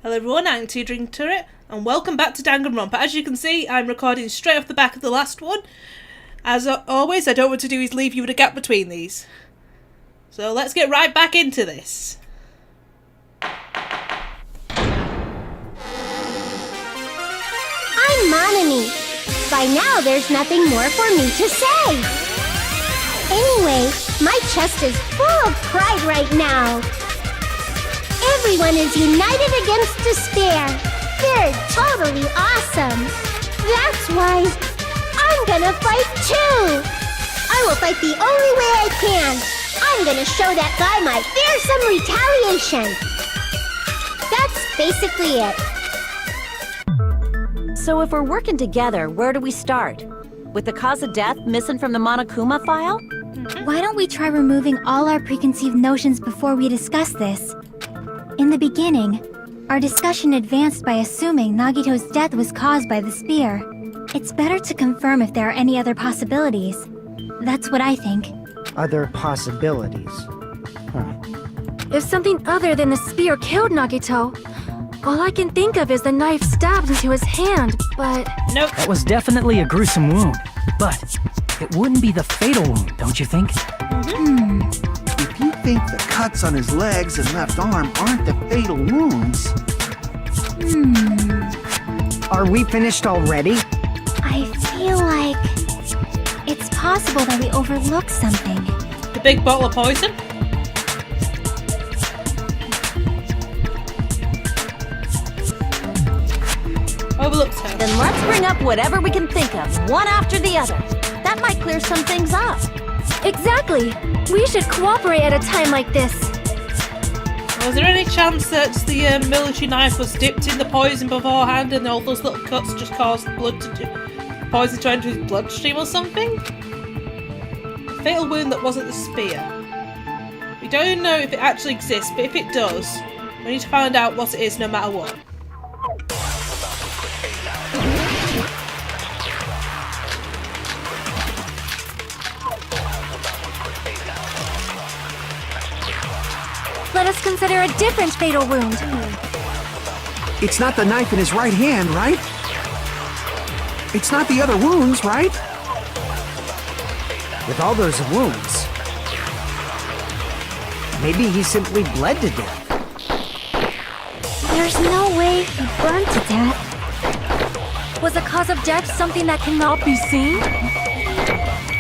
Hello everyone, I'm Drink Turret, and welcome back to Danganronpa. As you can see, I'm recording straight off the back of the last one. As always, I don't want to do is leave you with a gap between these. So let's get right back into this. I'm Monami. By now, there's nothing more for me to say. Anyway, my chest is full of pride right now. Everyone is united against despair. They're totally awesome. That's why I'm gonna fight too. I will fight the only way I can. I'm gonna show that guy my fearsome retaliation. That's basically it. So if we're working together, where do we start? With the cause of death missing from the Monokuma file? Why don't we try removing all our preconceived notions before we discuss this? In the beginning, our discussion advanced by assuming Nagito's death was caused by the spear. It's better to confirm if there are any other possibilities. That's what I think. Other possibilities? If something other than the spear killed Nagito, all I can think of is the knife stabbed into his hand, but... Nope. That was definitely a gruesome wound, but it wouldn't be the fatal wound, don't you think? If you think the cuts on his legs and left arm aren't the fatal wounds... Are we finished already? I feel like it's possible that we overlooked something. The big bottle of poison? Overlooked her. Then let's bring up whatever we can think of, one after the other. That might clear some things up. Exactly! We should cooperate at a time like this. Was there any chance that the military knife was dipped in the poison beforehand and all those little cuts just caused poison to enter his bloodstream or something? A fatal wound that wasn't the spear. We don't know if it actually exists, but if it does, we need to find out what it is no matter what. Let us consider a different fatal wound. It's not the knife in his right hand, right? It's not the other wounds, right? With all those wounds, maybe he simply bled to death. There's no way he burned to death. Was the cause of death something that cannot be seen?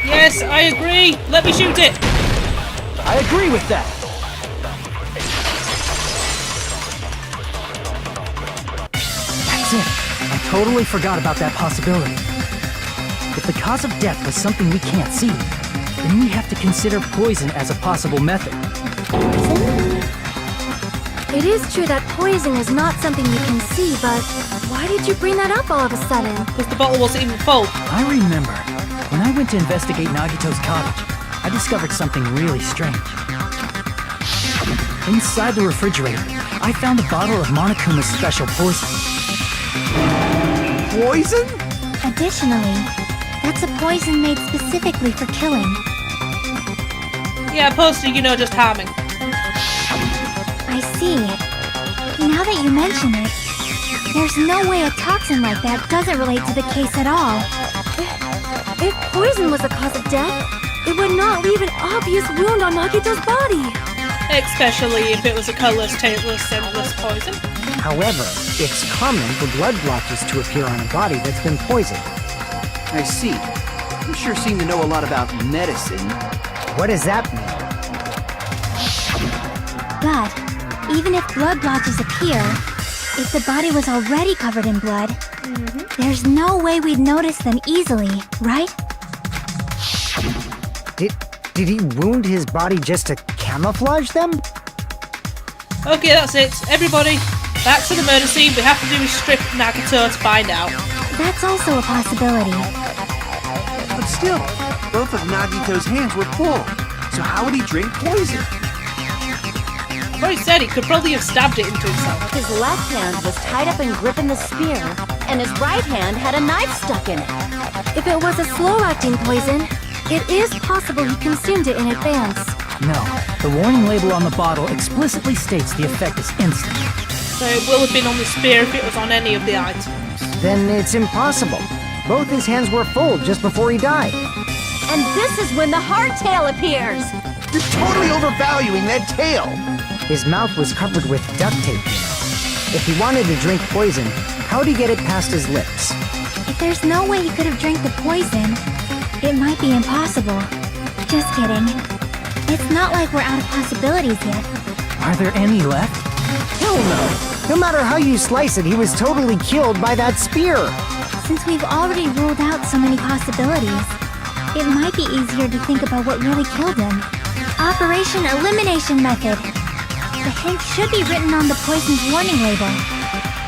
Yes, I agree. Let me shoot it. I agree with that. That's it. I totally forgot about that possibility. If the cause of death was something we can't see, then we have to consider poison as a possible method. It is true that poison is not something you can see, but why did you bring that up all of a sudden? Because the bottle wasn't even full. I remember, when I went to investigate Nagito's cottage, I discovered something really strange. Inside the refrigerator, I found a bottle of Monokuma's special poison. Poison? Additionally, that's a poison made specifically for killing. Yeah, opposed to, just harming. I see. Now that you mention it, there's no way a toxin like that doesn't relate to the case at all. If poison was the cause of death, it would not leave an obvious wound on Nagito's body. Especially if it was a colourless, tasteless, scentless poison. However, it's common for blood blotches to appear on a body that's been poisoned. I see. You sure seem to know a lot about medicine. What does that mean? But even if blood blotches appear, if the body was already covered in blood, there's no way we'd notice them easily, right? Did he wound his body just to camouflage them? Okay, that's it. Everybody, back to the murder scene. We have to do is strip Nagito to find out. That's also a possibility. But still, both of Nagito's hands were full. So how would he drink poison? I've already said he could probably have stabbed it into himself. His left hand was tied up and gripping the spear, and his right hand had a knife stuck in it. If it was a slow-acting poison, it is possible he consumed it in advance. No, the warning label on the bottle explicitly states the effect is instant. So it will have been on the spear if it was on any of the items. Then it's impossible. Both his hands were full just before he died. And this is when the hardtail appears! You're totally overvaluing that tail. His mouth was covered with duct tape, you know. If he wanted to drink poison, how'd he get it past his lips? If there's no way he could have drank the poison, it might be impossible. Just kidding. It's not like we're out of possibilities yet. Are there any left? Hell no! No matter how you slice it, he was totally killed by that spear. Since we've already ruled out so many possibilities, it might be easier to think about what really killed him. Operation Elimination Method. The hint should be written on the poison's warning label.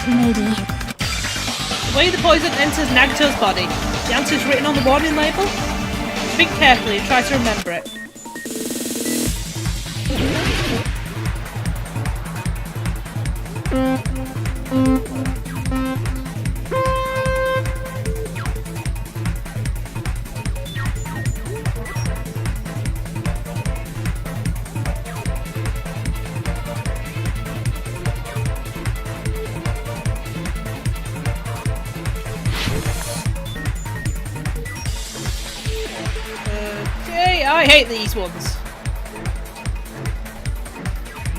Maybe. The way the poison enters Nagito's body. The answer is written on the warning label. Think carefully and try to remember it. Okay, I hate these ones.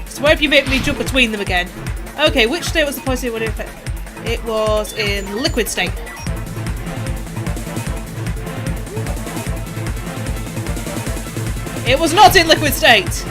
Swear if you make me jump between them again. Okay, which state was the poison would affect? It was in liquid state. It was not in liquid state!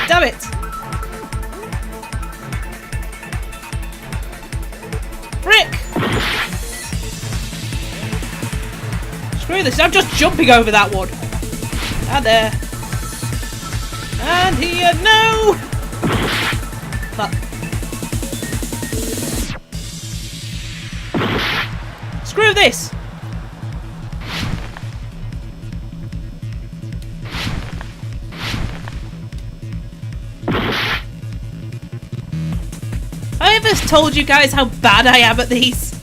Damn it! Frick! Screw this, I'm just jumping over that one. And there. And here, no! Fuck. Screw this! I ever told you guys how bad I am at these?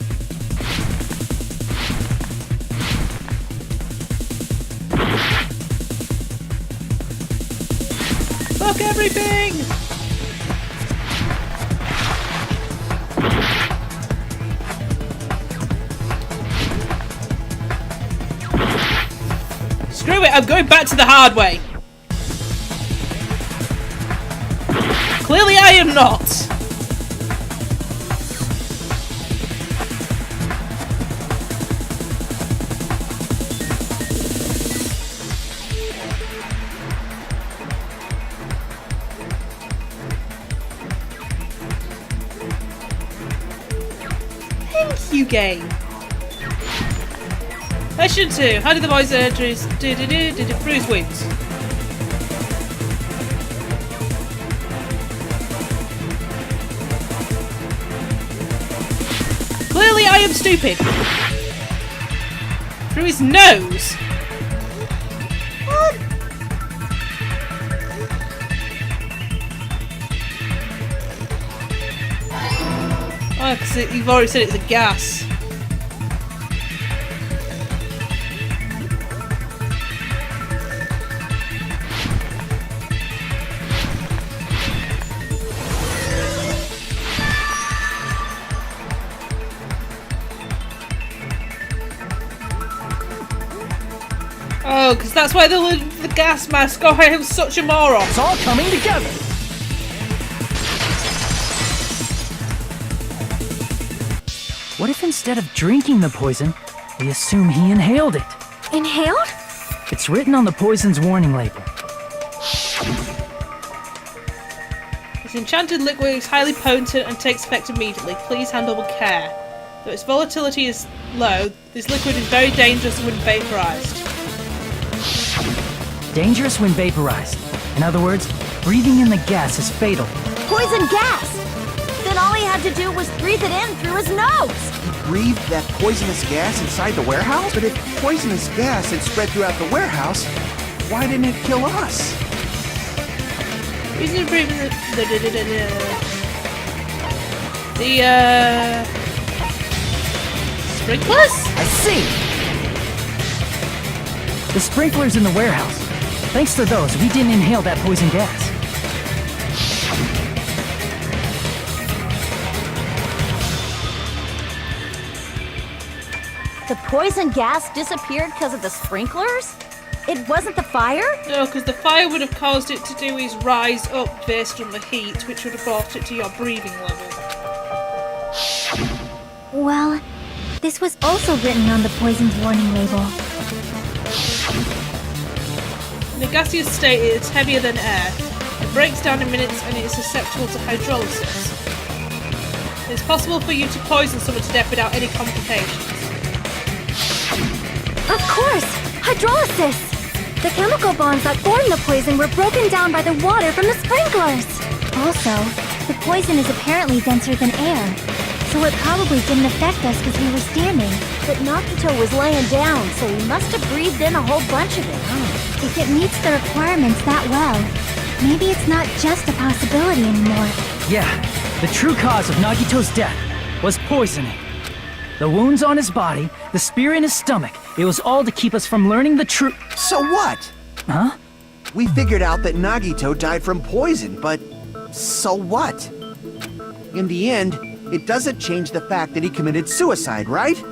Fuck everything! Screw it, I'm going back to the hard way. Clearly I am not. Thank you, game. Question 2. How did the boys introduce Bruce wins? Clearly I am stupid. Through his nose. What? Oh, because you've already said it's a gas. Oh, because that's why the gas mask. Oh, I am such a moron. It's all coming together! What if instead of drinking the poison, we assume he inhaled it? Inhaled? It's written on the poison's warning label. This enchanted liquid is highly potent and takes effect immediately. Please handle with care. Though its volatility is low, this liquid is very dangerous when vaporized. dangerous when vaporized. In other words, breathing in the gas is fatal. Poison gas! Then all he had to do was breathe it in through his nose! Breathed that poisonous gas inside the warehouse? But if poisonous gas had spread throughout the warehouse, why didn't it kill us? Reason to breathe in the sprinklers? I see! The sprinklers in the warehouse. Thanks to those, we didn't inhale that poison gas. The poison gas disappeared because of the sprinklers? It wasn't the fire? No, because the fire would have caused it to do his rise up based on the heat, which would have brought it to your breathing level. Well, this was also written on the poison's warning label. In a gaseous state, it's heavier than air. It breaks down in minutes and it is susceptible to hydrolysis. It's possible for you to poison someone to death without any complications. Of course! Hydrolysis! The chemical bonds that formed the poison were broken down by the water from the sprinklers! Also, the poison is apparently denser than air, so it probably didn't affect us because we were standing. But Nagito was laying down, so he must have breathed in a whole bunch of it, huh? If it meets the requirements that well, maybe it's not just a possibility anymore. Yeah, the true cause of Nagito's death was poisoning. The wounds on his body, the spear in his stomach, it was all to keep us from learning the truth. So what? Huh? We figured out that Nagito died from poison, but so what? In the end, it doesn't change the fact that he committed suicide, right?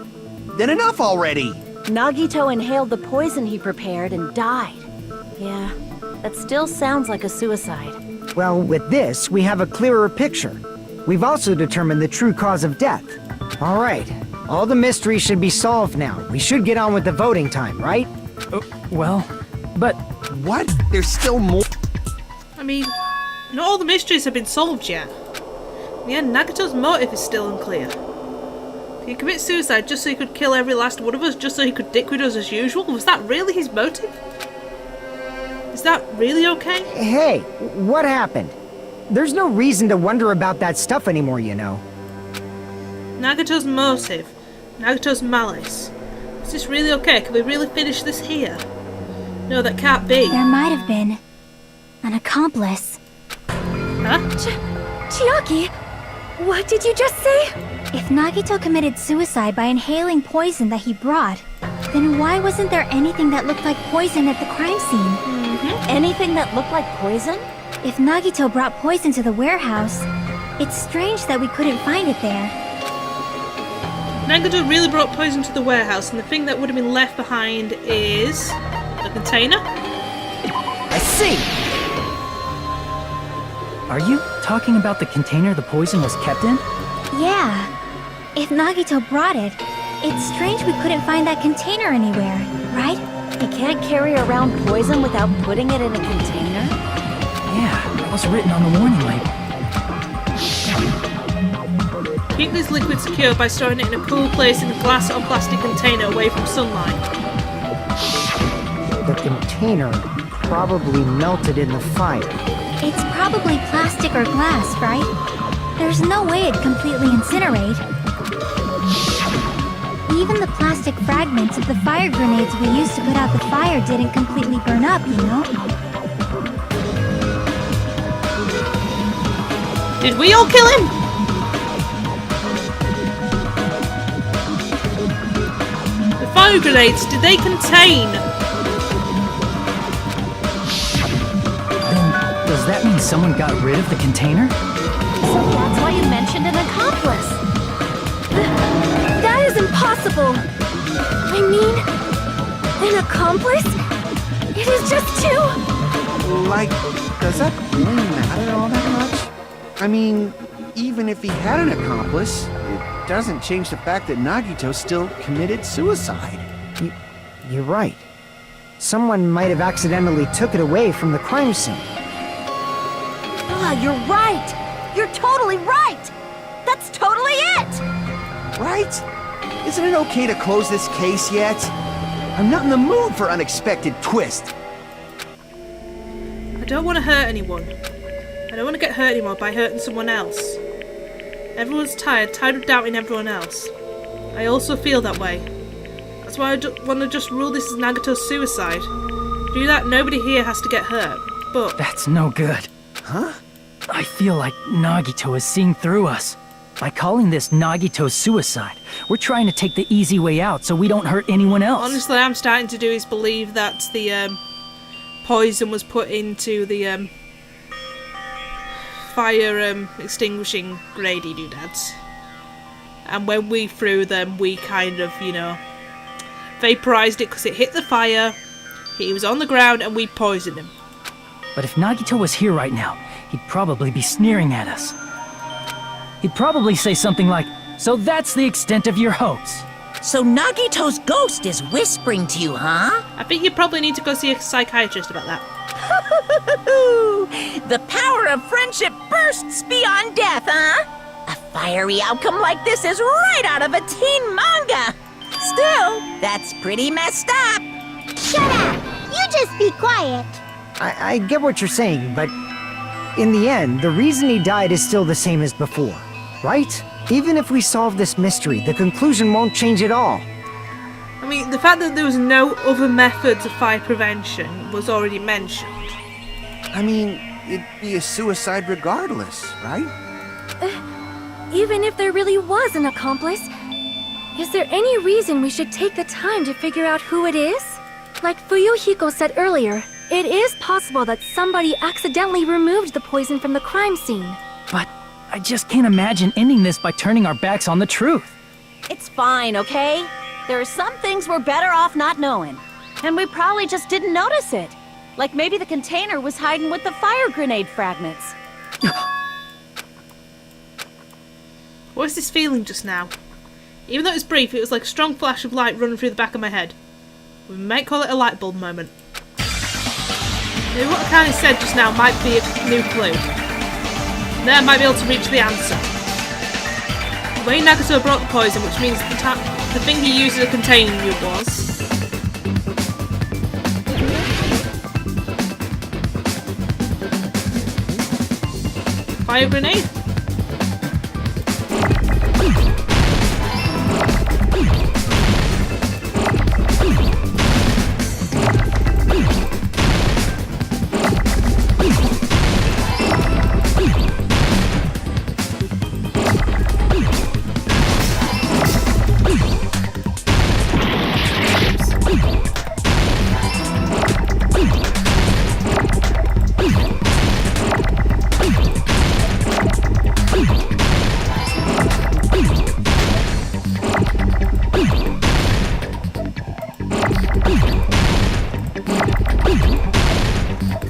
Then enough already! Nagito inhaled the poison he prepared and died. Yeah, that still sounds like a suicide. Well, with this, we have a clearer picture. We've also determined the true cause of death. All right, all the mysteries should be solved now. We should get on with the voting time, right? Well, but What? There's still more? I mean, not all the mysteries have been solved yet. In the end, Nagito's motive is still unclear. Did he commit suicide just so he could kill every last one of us, just so he could dick with us as usual? Was that really his motive? Is that really okay? Hey, what happened? There's no reason to wonder about that stuff anymore, you know. Nagito's motive. Nagito's malice. Is this really okay? Can we really finish this here? No, that can't be. There might have been an accomplice. Huh? Chiaki! What did you just say? If Nagito committed suicide by inhaling poison that he brought, then why wasn't there anything that looked like poison at the crime scene? Anything that looked like poison? If Nagito brought poison to the warehouse, it's strange that we couldn't find it there. Nagito really brought poison to the warehouse, and the thing that would have been left behind is the container. I see! Are you talking about the container the poison was kept in? Yeah. If Nagito brought it, it's strange we couldn't find that container anywhere, right? He can't carry around poison without putting it in a container? Yeah, that was written on the warning label. Keep this liquid secure by storing it in a cool place in a glass or plastic container away from sunlight. The container probably melted in the fire. It's probably plastic or glass, right? There's no way it'd completely incinerate. Even the plastic fragments of the fire grenades we used to put out the fire didn't completely burn up, you know? Did we all kill him? The fire grenades, did they contain? Then, does that mean someone got rid of the container? So that's why you mentioned an accomplice. That is impossible! I mean, an accomplice? It is just two! Like, does that really matter all that much? I mean, even if he had an accomplice, it doesn't change the fact that Nagito still committed suicide. You're right. Someone might have accidentally took it away from the crime scene. Ah, you're right! You're totally right! That's totally it! Right? Isn't it okay to close this case yet? I'm not in the mood for unexpected twists. I don't want to hurt anyone. I don't want to get hurt anymore by hurting someone else. Everyone's tired of doubting everyone else. I also feel that way. That's why I want to just rule this as Nagito's suicide. To do that, nobody here has to get hurt. But That's no good. Huh? I feel like Nagito is seeing through us. By calling this Nagito's suicide, we're trying to take the easy way out so we don't hurt anyone else. honestly, I'm starting to do is believe that the poison was put into the fire extinguishing grady doodads. And when we threw them, we kind of, you know, vaporized it because it hit the fire, he was on the ground, and we poisoned him. But if Nagito was here right now, he'd probably be sneering at us. He'd probably say something like, "So that's the extent of your hopes." So Nagito's ghost is whispering to you, huh? I think you probably need to go see a psychiatrist about that. The power of friendship bursts beyond death, huh? A fiery outcome like this is right out of a teen manga. Still, that's pretty messed up. Shut up! You just be quiet. I get what you're saying, but in the end, the reason he died is still the same as before, right? Even if we solve this mystery, the conclusion won't change at all. I mean, the fact that there was no other methods of fire prevention was already mentioned. I mean, it'd be a suicide regardless, right? Even if there really was an accomplice, is there any reason we should take the time to figure out who it is? Like Fuyuhiko said earlier, it is possible that somebody accidentally removed the poison from the crime scene. But I just can't imagine ending this by turning our backs on the truth. It's fine, okay? There are some things we're better off not knowing. And we probably just didn't notice it. Like maybe the container was hiding with the fire grenade fragments. What was this feeling just now? Even though it was brief, it was like a strong flash of light running through the back of my head. We might call it a light bulb moment. Maybe what I kind of said just now might be a new clue. Then I might be able to reach the answer. The way Nagito brought the poison, which means the thing he used as a container was... fire grenade?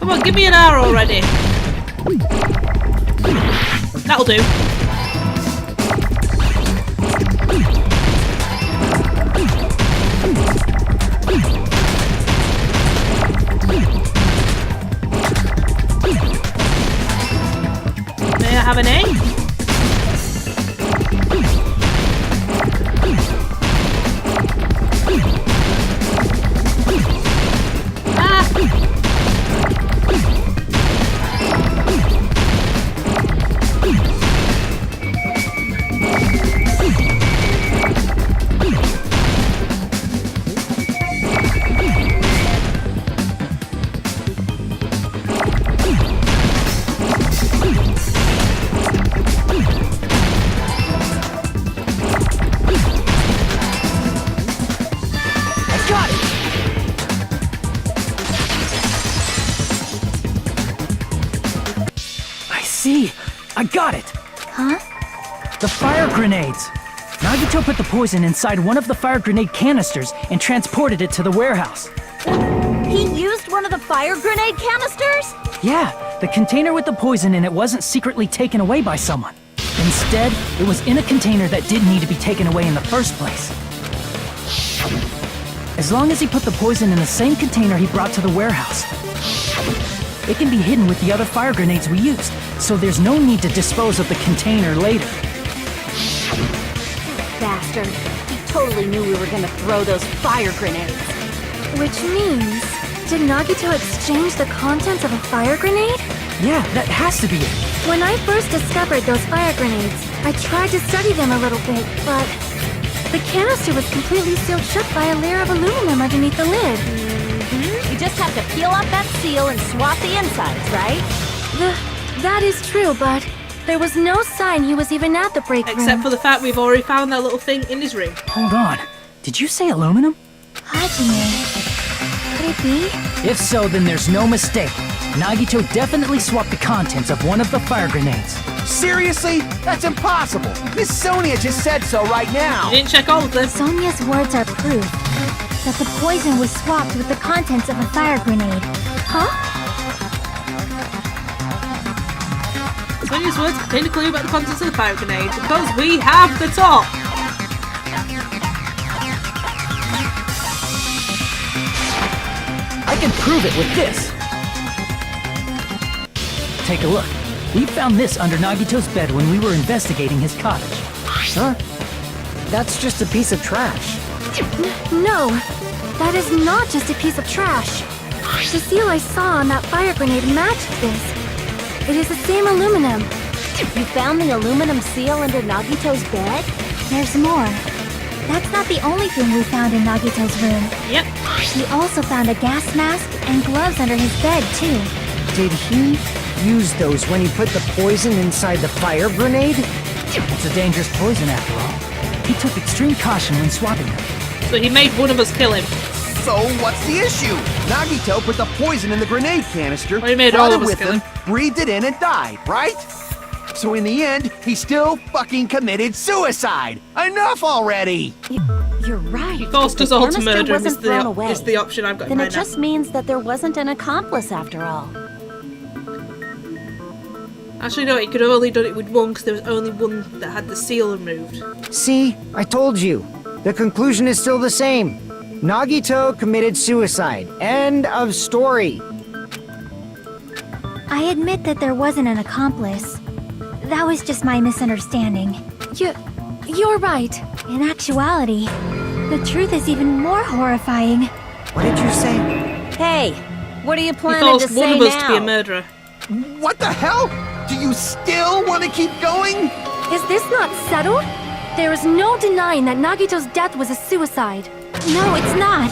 Come on, give me an hour already. That'll do. May I have an A? See, I got it! Huh? The fire grenades! Nagito put the poison inside one of the fire grenade canisters and transported it to the warehouse. He used one of the fire grenade canisters? Yeah, the container with the poison in it wasn't secretly taken away by someone. Instead, it was in a container that didn't need to be taken away in the first place. As long as he put the poison in the same container he brought to the warehouse, it can be hidden with the other fire grenades we used, so there's no need to dispose of the container later. Bastard. He totally knew we were gonna throw those fire grenades. Which means Did Nagito exchange the contents of a fire grenade? Yeah, that has to be it. When I first discovered those fire grenades, I tried to study them a little bit, but the canister was completely sealed shut by a layer of aluminum underneath the lid. You just have to peel off that seal and swap the insides, right? That is true, but there was no sign he was even at the break room. Except for the fact we've already found that little thing in his room. Hold on. Did you say aluminum? Hajime. Could it be? If so, then there's no mistake. Nagito definitely swapped the contents of one of the fire grenades. Seriously? That's impossible. Miss Sonia just said so right now. You didn't check all of them. Sonia's words are proof that the poison was swapped with the contents of a fire grenade. Huh? Sonia's words contain a clue about the contents of the fire grenade because we have the top. I can prove it with this. Take a look. We found this under Nagito's bed when we were investigating his cottage. Huh? That's just a piece of trash. No, that is not just a piece of trash. The seal I saw on that fire grenade matched this. It is the same aluminum. You found the aluminum seal under Nagito's bed? There's more. That's not the only thing we found in Nagito's room. Yep. We also found a gas mask and gloves under his bed, too. Did he use those when he put the poison inside the fire grenade? It's a dangerous poison after all. He took extreme caution when swapping them. So he made one of us kill him. So what's the issue? Nagito put the poison in the grenade canister, Well, he made brought all it of us with kill him, him. breathed it in, and died, right? So in the end, he still fucking committed suicide. Enough already! You're right. He forced If us the all to canister murder him wasn't thrown away, is the option I've got then right it just means that there wasn't an accomplice after all. now. Actually, no, he could have only done it with one because there was only one that had the seal removed. See? I told you. The conclusion is still the same. Nagito committed suicide. End of story. I admit that there wasn't an accomplice. That was just my misunderstanding. You're right. In actuality, the truth is even more horrifying. What did you say? Hey, what are you He planning to forced one say of us now? to be a murderer. What the hell? Do you still want to keep going? Is this not settled? There is no denying that Nagito's death was a suicide. No, it's not.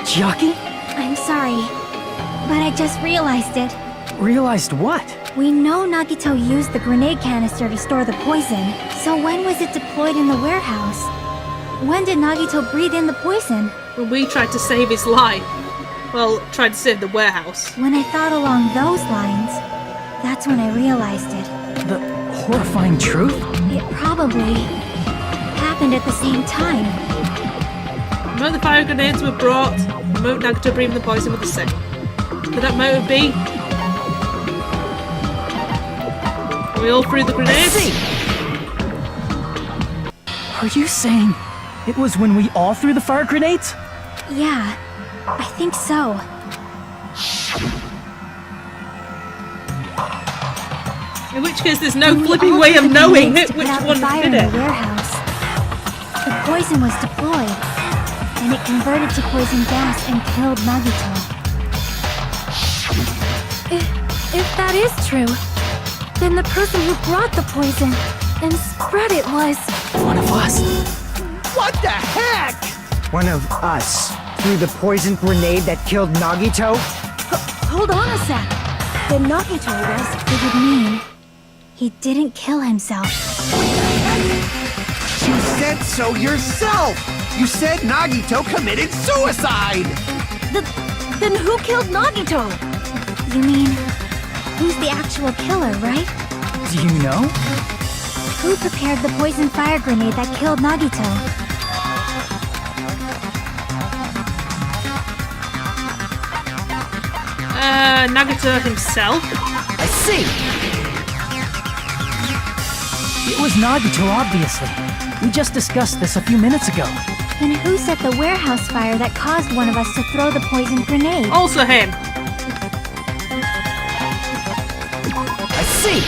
Chiaki? I'm sorry, but I just realized it. Realized what? We know Nagito used the grenade canister to store the poison, so when was it deployed in the warehouse? When did Nagito breathe in the poison? When we tried to save his life. Well, tried to save the warehouse. When I thought along those lines, that's when I realized it. The horrifying truth? It probably happened at the same time. The moment the fire grenades were brought, the moment Nagito breathed the poison was the same. Could that motive be? We all threw the grenades? Are you saying it was when we all threw the fire grenades? Yeah, I think so. In which case there's no When we flipping all way threw of the knowing grenades to which put out the one fire did in it. the warehouse. The poison was deployed, and it converted to poison gas and killed Nagito. If that is true, then the person who brought the poison and spread it was... One of us. What the heck? One of us threw the poison grenade that killed Nagito? Hold on a sec. Then Nagito was... It would mean he didn't kill himself. You said so yourself! You said Nagito committed suicide! Then who killed Nagito? You mean, who's the actual killer, right? Do you know? Who prepared the poison fire grenade that killed Nagito? Nagito himself? I see! It was Nagito, obviously. We just discussed this a few minutes ago. Then who set the warehouse fire that caused one of us to throw the poison grenade? Also him. I see!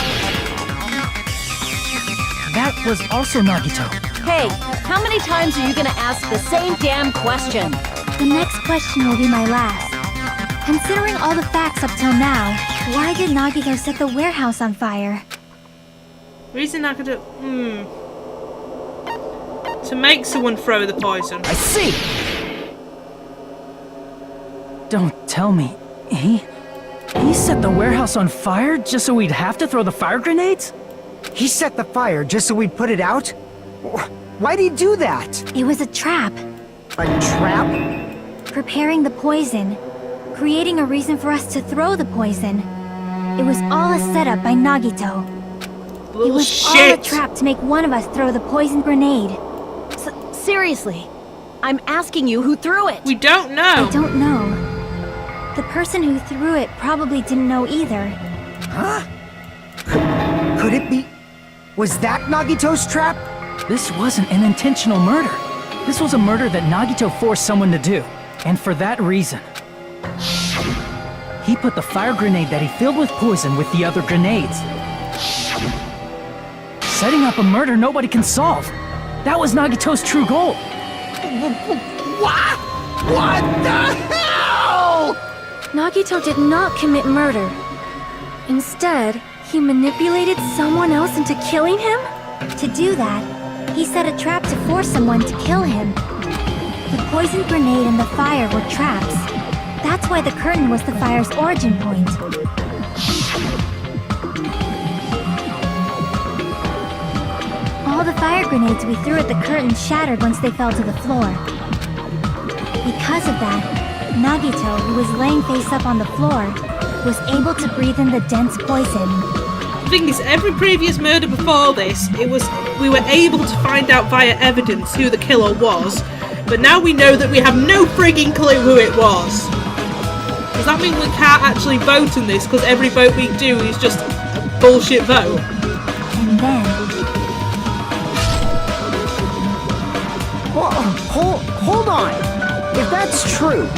That was also Nagito. Hey, how many times are you gonna ask the same damn question? The next question will be my last. Considering all the facts up till now, why did Nagito set the warehouse on fire? Reason I could do... To make someone throw the poison. I see! Don't tell me. He set the warehouse on fire just so we'd have to throw the fire grenades? He set the fire just so we'd put it out? Why'd he do that? It was a trap. A trap? Preparing the poison. Creating a reason for us to throw the poison. It was all a setup by Nagito. It was all a trap to make one of us throw the poison grenade. Seriously, I'm asking you who threw it. We don't know. I don't know. The person who threw it probably didn't know either. Huh? Could it be... Was that Nagito's trap? This wasn't an intentional murder. This was a murder that Nagito forced someone to do. And for that reason. He put the fire grenade that he filled with poison with the other grenades. Setting up a murder nobody can solve. That was Nagito's true goal. What? What the hell? Nagito did not commit murder. Instead, he manipulated someone else into killing him? To do that, he set a trap to force someone to kill him. The poison grenade and the fire were traps. That's why the curtain was the fire's origin point. All the fire grenades we threw at the curtain shattered once they fell to the floor. Because of that, Nagito, who was laying face up on the floor, was able to breathe in the dense poison. The thing is, every previous murder before this, we were able to find out via evidence who the killer was, but now we know that we have no frigging clue who it was. Does that mean we can't actually vote in this because every vote we do is just a bullshit vote? And then... Hold on! If that's true,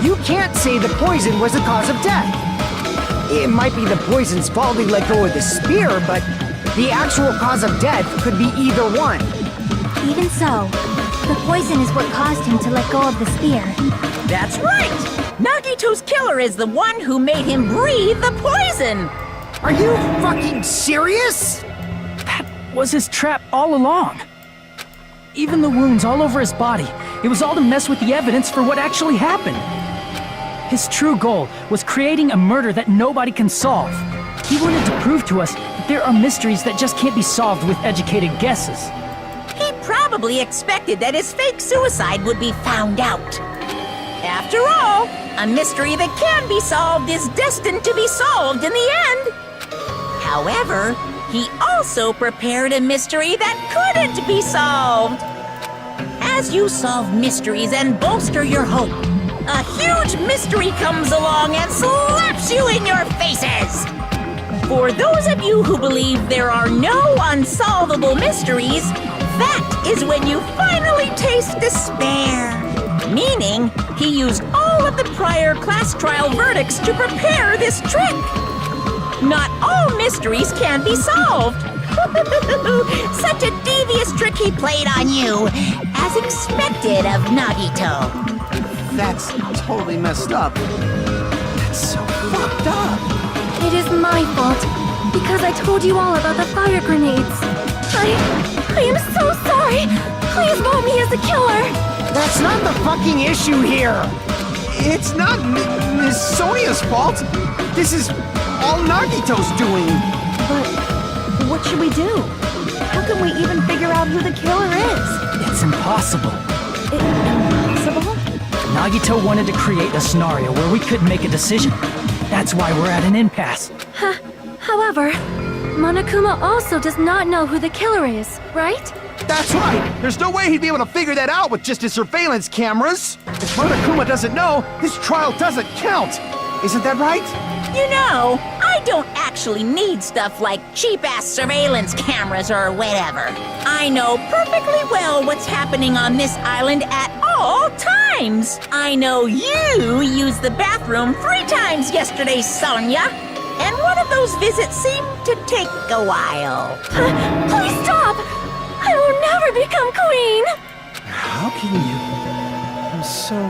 you can't say the poison was the cause of death. It might be the poison's fault he let go of the spear, but the actual cause of death could be either one. Even so, the poison is what caused him to let go of the spear. That's right! Nagito's killer is the one who made him breathe the poison! Are you fucking serious? That was his trap all along. Even the wounds all over his body, it was all to mess with the evidence for what actually happened. His true goal was creating a murder that nobody can solve. He wanted to prove to us that there are mysteries that just can't be solved with educated guesses. He probably expected that his fake suicide would be found out. After all, a mystery that can be solved is destined to be solved in the end. However, he also prepared a mystery that couldn't be solved. As you solve mysteries and bolster your hope, a huge mystery comes along and slaps you in your faces. For those of you who believe there are no unsolvable mysteries, that is when you finally taste despair. Meaning, he used all of the prior class trial verdicts to prepare this trick. Not all mysteries can be solved. Such a devious trick he played on you, as expected of Nagito. That's totally messed up. That's so fucked up. It is my fault, because I told you all about the fire grenades. I am so sorry. Please vote me as the killer. That's not the fucking issue here. It's not Miss Sonia's fault. This is all Nagito's doing. But what should we do? How can we even figure out who the killer is? It's impossible. Impossible? Nagito wanted to create a scenario where we couldn't make a decision. That's why we're at an impasse. However, Monokuma also does not know who the killer is, right? That's right! There's no way he'd be able to figure that out with just his surveillance cameras! If Monokuma doesn't know, this trial doesn't count! Isn't that right? You know, I don't actually need stuff like cheap-ass surveillance cameras or whatever. I know perfectly well what's happening on this island at all times. I know you used the bathroom 3 times yesterday, Sonia. And one of those visits seemed to take a while. Please stop! I will never become queen! How can you? I'm so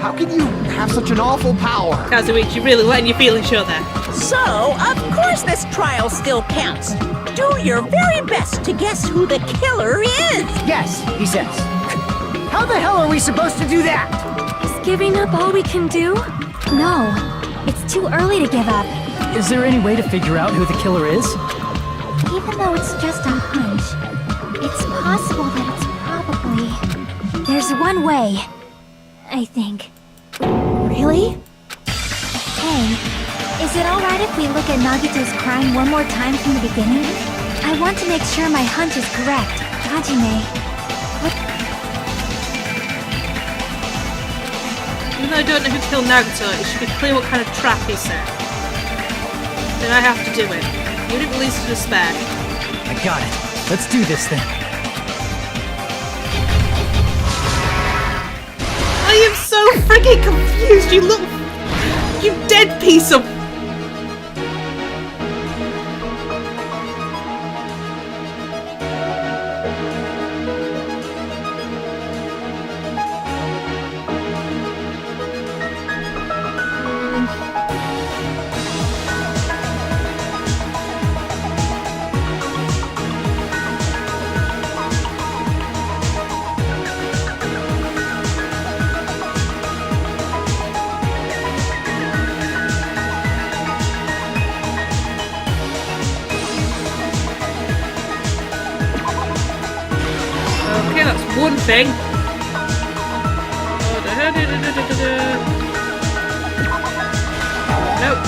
How can you have such an awful power? Kazuichi, really letting your feelings show there. So, of course this trial still counts. Do your very best to guess who the killer is. Yes, he says. How the hell are we supposed to do that? Is giving up all we can do? No, it's too early to give up. Is there any way to figure out who the killer is? Even though it's just a hunch, it's possible that it's probably... There's one way, I think. Really? Hey, is it alright if we look at Nagito's crime one more time from the beginning? I want to make sure my hunch is correct. Hajime, Even though I don't know who killed Nagito, it should be clear what kind of trap he set. Then I have to do it. Unit release to despair. I got it. Let's do this thing. I am so freaking confused, you little... You dead piece of... Okay, that's one thing. Nope.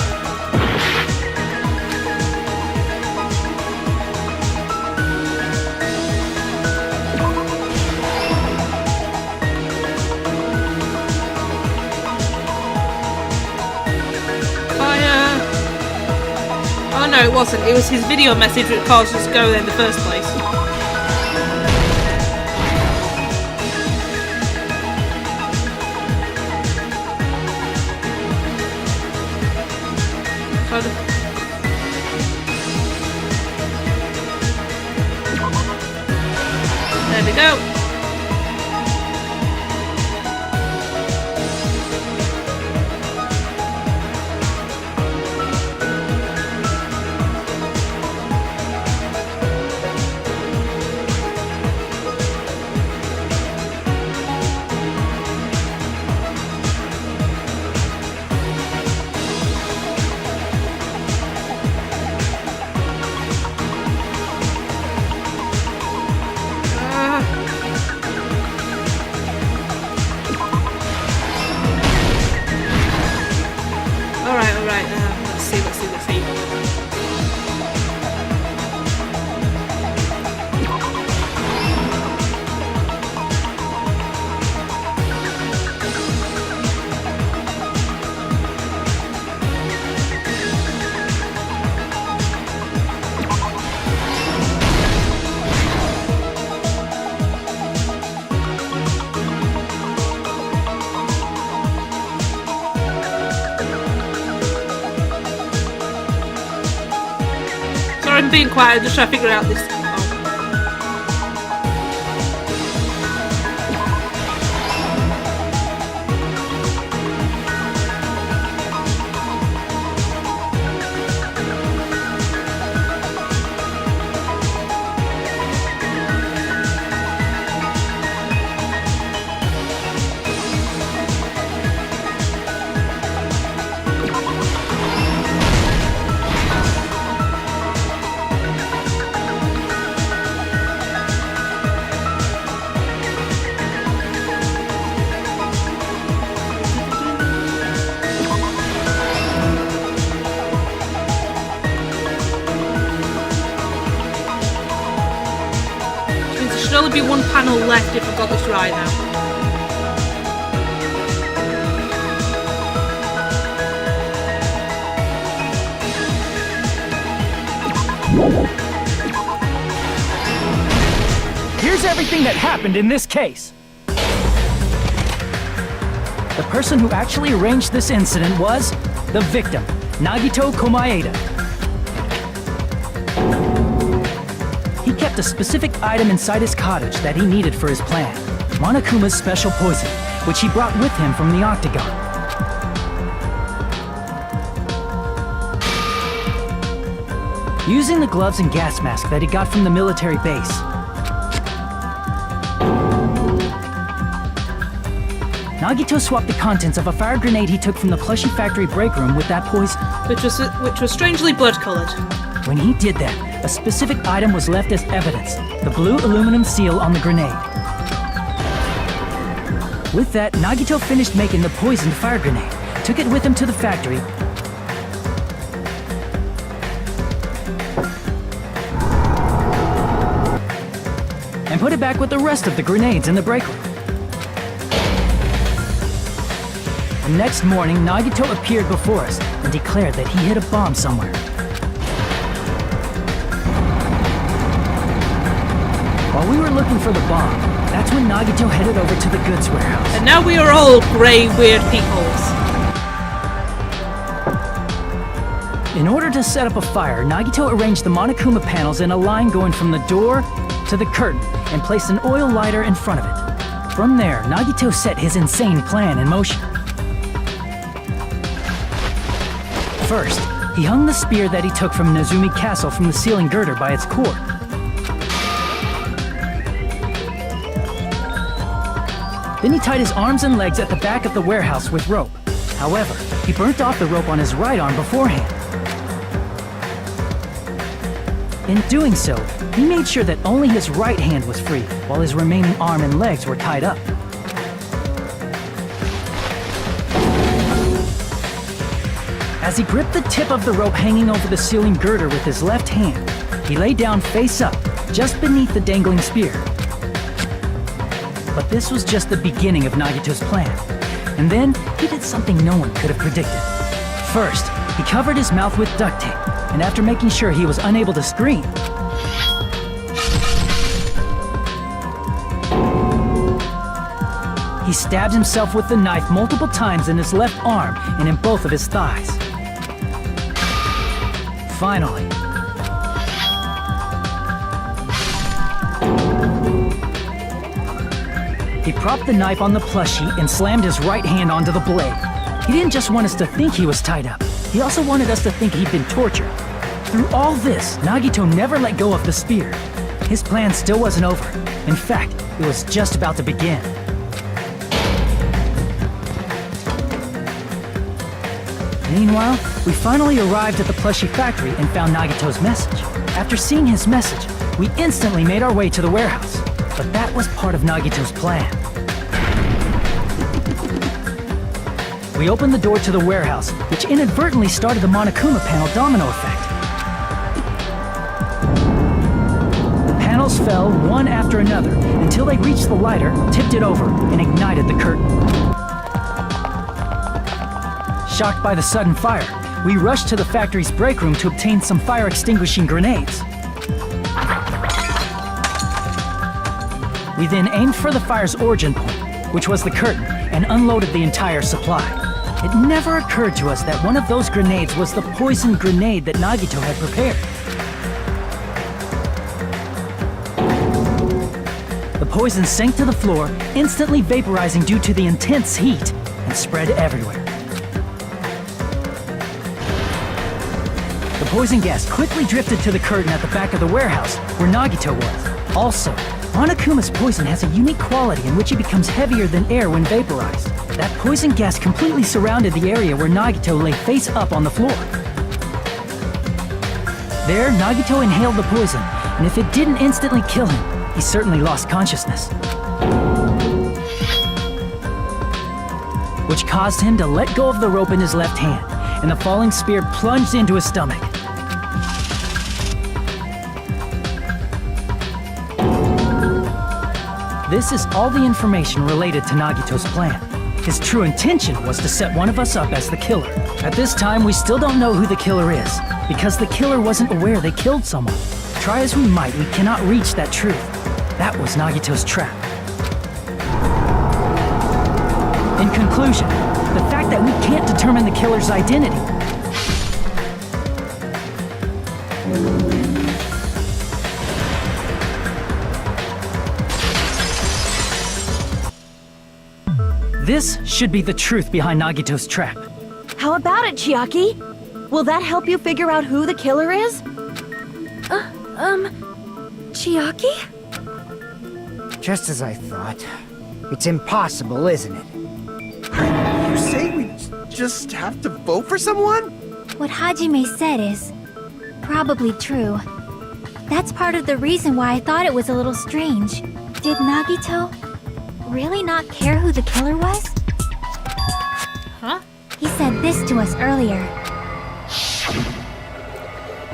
Fire. Oh no, it wasn't. It was his video message that caused us to go there in the first place. There we go. Alright, let's see. Sorry, I'm being quiet, I'm just trying to figure out this. There should only be one panel left if I've got this right now. Here's everything that happened in this case. The person who actually arranged this incident was the victim, Nagito Komaeda. He kept a specific item inside his cottage that he needed for his plan, Monokuma's special poison, which he brought with him from the Octagon. Using the gloves and gas mask that he got from the military base, Nagito swapped the contents of a fire grenade he took from the plushie factory break room with that poison. Which was strangely blood-colored. When he did that, a specific item was left as evidence, the blue aluminum seal on the grenade. With that, Nagito finished making the poisoned fire grenade, took it with him to the factory, and put it back with the rest of the grenades in the break room. The next morning, Nagito appeared before us and declared that he hid a bomb somewhere. While we were looking for the bomb, that's when Nagito headed over to the goods warehouse. And now we are all grey, weird peoples. In order to set up a fire, Nagito arranged the Monokuma panels in a line going from the door to the curtain and placed an oil lighter in front of it. From there, Nagito set his insane plan in motion. First, he hung the spear that he took from Nezumi Castle from the ceiling girder by its cord. Then he tied his arms and legs at the back of the warehouse with rope. However, he burnt off the rope on his right arm beforehand. In doing so, he made sure that only his right hand was free, while his remaining arm and legs were tied up. As he gripped the tip of the rope hanging over the ceiling girder with his left hand, he lay down face up, just beneath the dangling spear. But this was just the beginning of Nagito's plan. And then, he did something no one could have predicted. First, he covered his mouth with duct tape, and after making sure he was unable to scream, he stabbed himself with the knife multiple times in his left arm and in both of his thighs. Finally, he propped the knife on the plushie and slammed his right hand onto the blade. He didn't just want us to think he was tied up. He also wanted us to think he'd been tortured. Through all this, Nagito never let go of the spear. His plan still wasn't over. In fact, it was just about to begin. Meanwhile, we finally arrived at the plushie factory and found Nagito's message. After seeing his message, we instantly made our way to the warehouse. But that was part of Nagito's plan. We opened the door to the warehouse, which inadvertently started the Monokuma panel domino effect. The panels fell one after another until they reached the lighter, tipped it over, and ignited the curtain. Shocked by the sudden fire, we rushed to the factory's break room to obtain some fire-extinguishing grenades. We then aimed for the fire's origin point, which was the curtain, and unloaded the entire supply. It never occurred to us that one of those grenades was the poison grenade that Nagito had prepared. The poison sank to the floor, instantly vaporizing due to the intense heat, and spread everywhere. The poison gas quickly drifted to the curtain at the back of the warehouse, where Nagito was. Also, Monokuma's poison has a unique quality in which it becomes heavier than air when vaporized. That poison gas completely surrounded the area where Nagito lay face up on the floor. There, Nagito inhaled the poison, and if it didn't instantly kill him, he certainly lost consciousness. Which caused him to let go of the rope in his left hand, and the falling spear plunged into his stomach. This is all the information related to Nagito's plan. His true intention was to set one of us up as the killer. At this time, we still don't know who the killer is, because the killer wasn't aware they killed someone. Try as we might, we cannot reach that truth. That was Nagito's trap. In conclusion, the fact that we can't determine the killer's identity This should be the truth behind Nagito's trap. How about it, Chiaki? Will that help you figure out who the killer is? Chiaki? Just as I thought. It's impossible, isn't it? You say we just have to vote for someone? What Hajime said is probably true. That's part of the reason why I thought it was a little strange. Did Nagito really not care who the killer was? Huh? He said this to us earlier.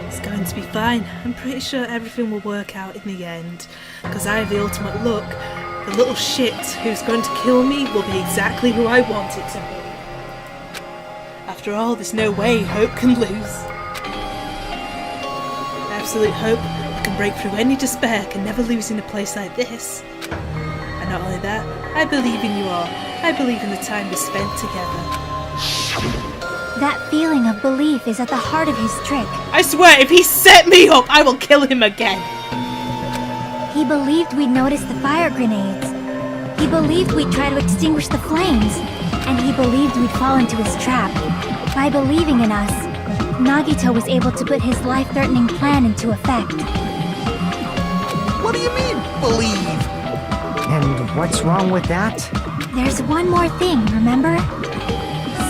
It's going to be fine. I'm pretty sure everything will work out in the end. Because I have the ultimate luck. The little shit who's going to kill me will be exactly who I want it to be. After all, there's no way Hope can lose. Absolute hope that can break through any despair can never lose in a place like this. And not only that, I believe in you all. I believe in the time we spent together. That feeling of belief is at the heart of his trick. I swear, if he set me up, I will kill him again. He believed we'd notice the fire grenades. He believed we'd try to extinguish the flames. And he believed we'd fall into his trap. By believing in us, Nagito was able to put his life-threatening plan into effect. What do you mean, believe? And what's wrong with that? There's one more thing, remember?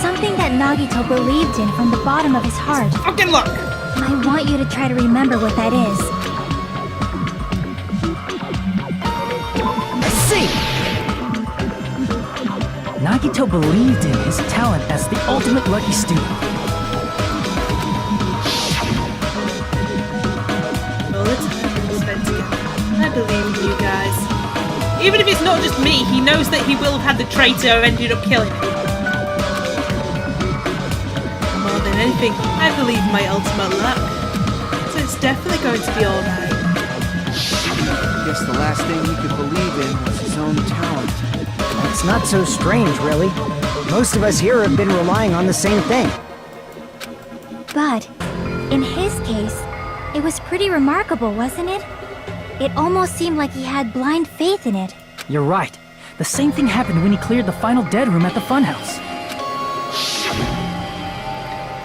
Something that Nagito believed in from the bottom of his heart. Fucking look! I want you to try to remember what that is. I see! Nagito believed in his talent as the ultimate lucky student. All the time we spent together. I believe in you guys. Even if it's not just me, he knows that he will have had the traitor who ended up killing him. More than anything, I believe in my ultimate luck. So it's definitely going to be alright. I guess the last thing he could believe in was his own talent. It's not so strange, really. Most of us here have been relying on the same thing. But, in his case, it was pretty remarkable, wasn't it? It almost seemed like he had blind faith in it. You're right. The same thing happened when he cleared the final dead room at the funhouse.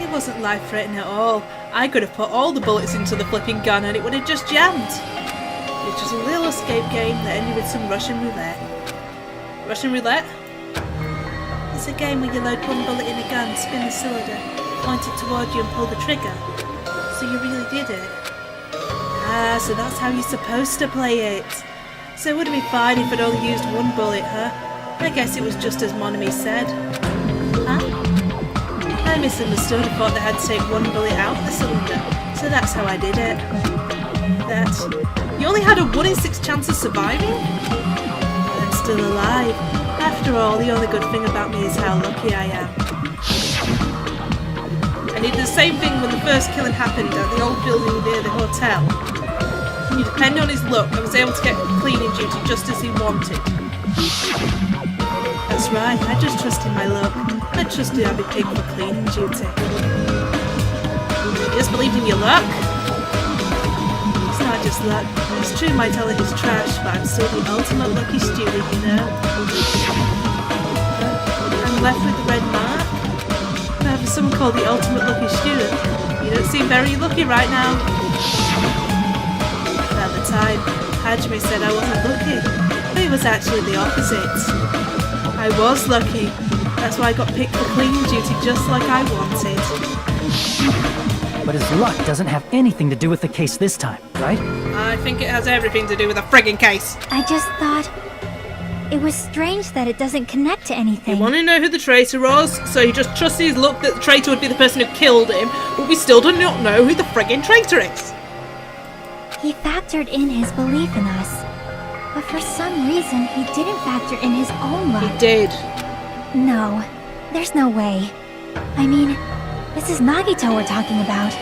It wasn't life-threatening at all. I could have put all the bullets into the flipping gun and it would have just jammed. It was just a little escape game that ended with some Russian roulette. Russian roulette? It's a game where you load one bullet in a gun, spin the cylinder, point it toward you and pull the trigger. So you really did it. Ah, so that's how you're supposed to play it. So it would have been fine if I'd only used one bullet, huh? I guess it was just as Monami said. Huh? I misunderstood and thought that I had to take one bullet out of the cylinder. So that's how I did it. That... You only had a 1 in 6 chance of surviving? I'm still alive. After all, the only good thing about me is how lucky I am. I did the same thing when the first killing happened at the old building near the hotel. You depend on his luck, I was able to get cleaning duty just as he wanted. That's right, I just trusted my luck. I trusted I'd be picked for cleaning duty. You just believed in your luck? It's not just luck. It's true my talent is trash, but I'm still the ultimate lucky student, you know? I'm left with the red mark. For someone called the ultimate lucky student, you don't seem very lucky right now. At the time, Hajime said I wasn't lucky, but it was actually the opposite. I was lucky. That's why I got picked for cleaning duty just like I wanted. But his luck doesn't have anything to do with the case this time, right? I think it has everything to do with the friggin' case. I just thought... It was strange that it doesn't connect to anything. He wanted to know who the traitor was, so he just trusted his luck that the traitor would be the person who killed him, but we still do not know who the friggin' traitor is. He factored in his belief in us. But for some reason, he didn't factor in his own luck. He did. No, there's no way. I mean, this is Nagito we're talking about.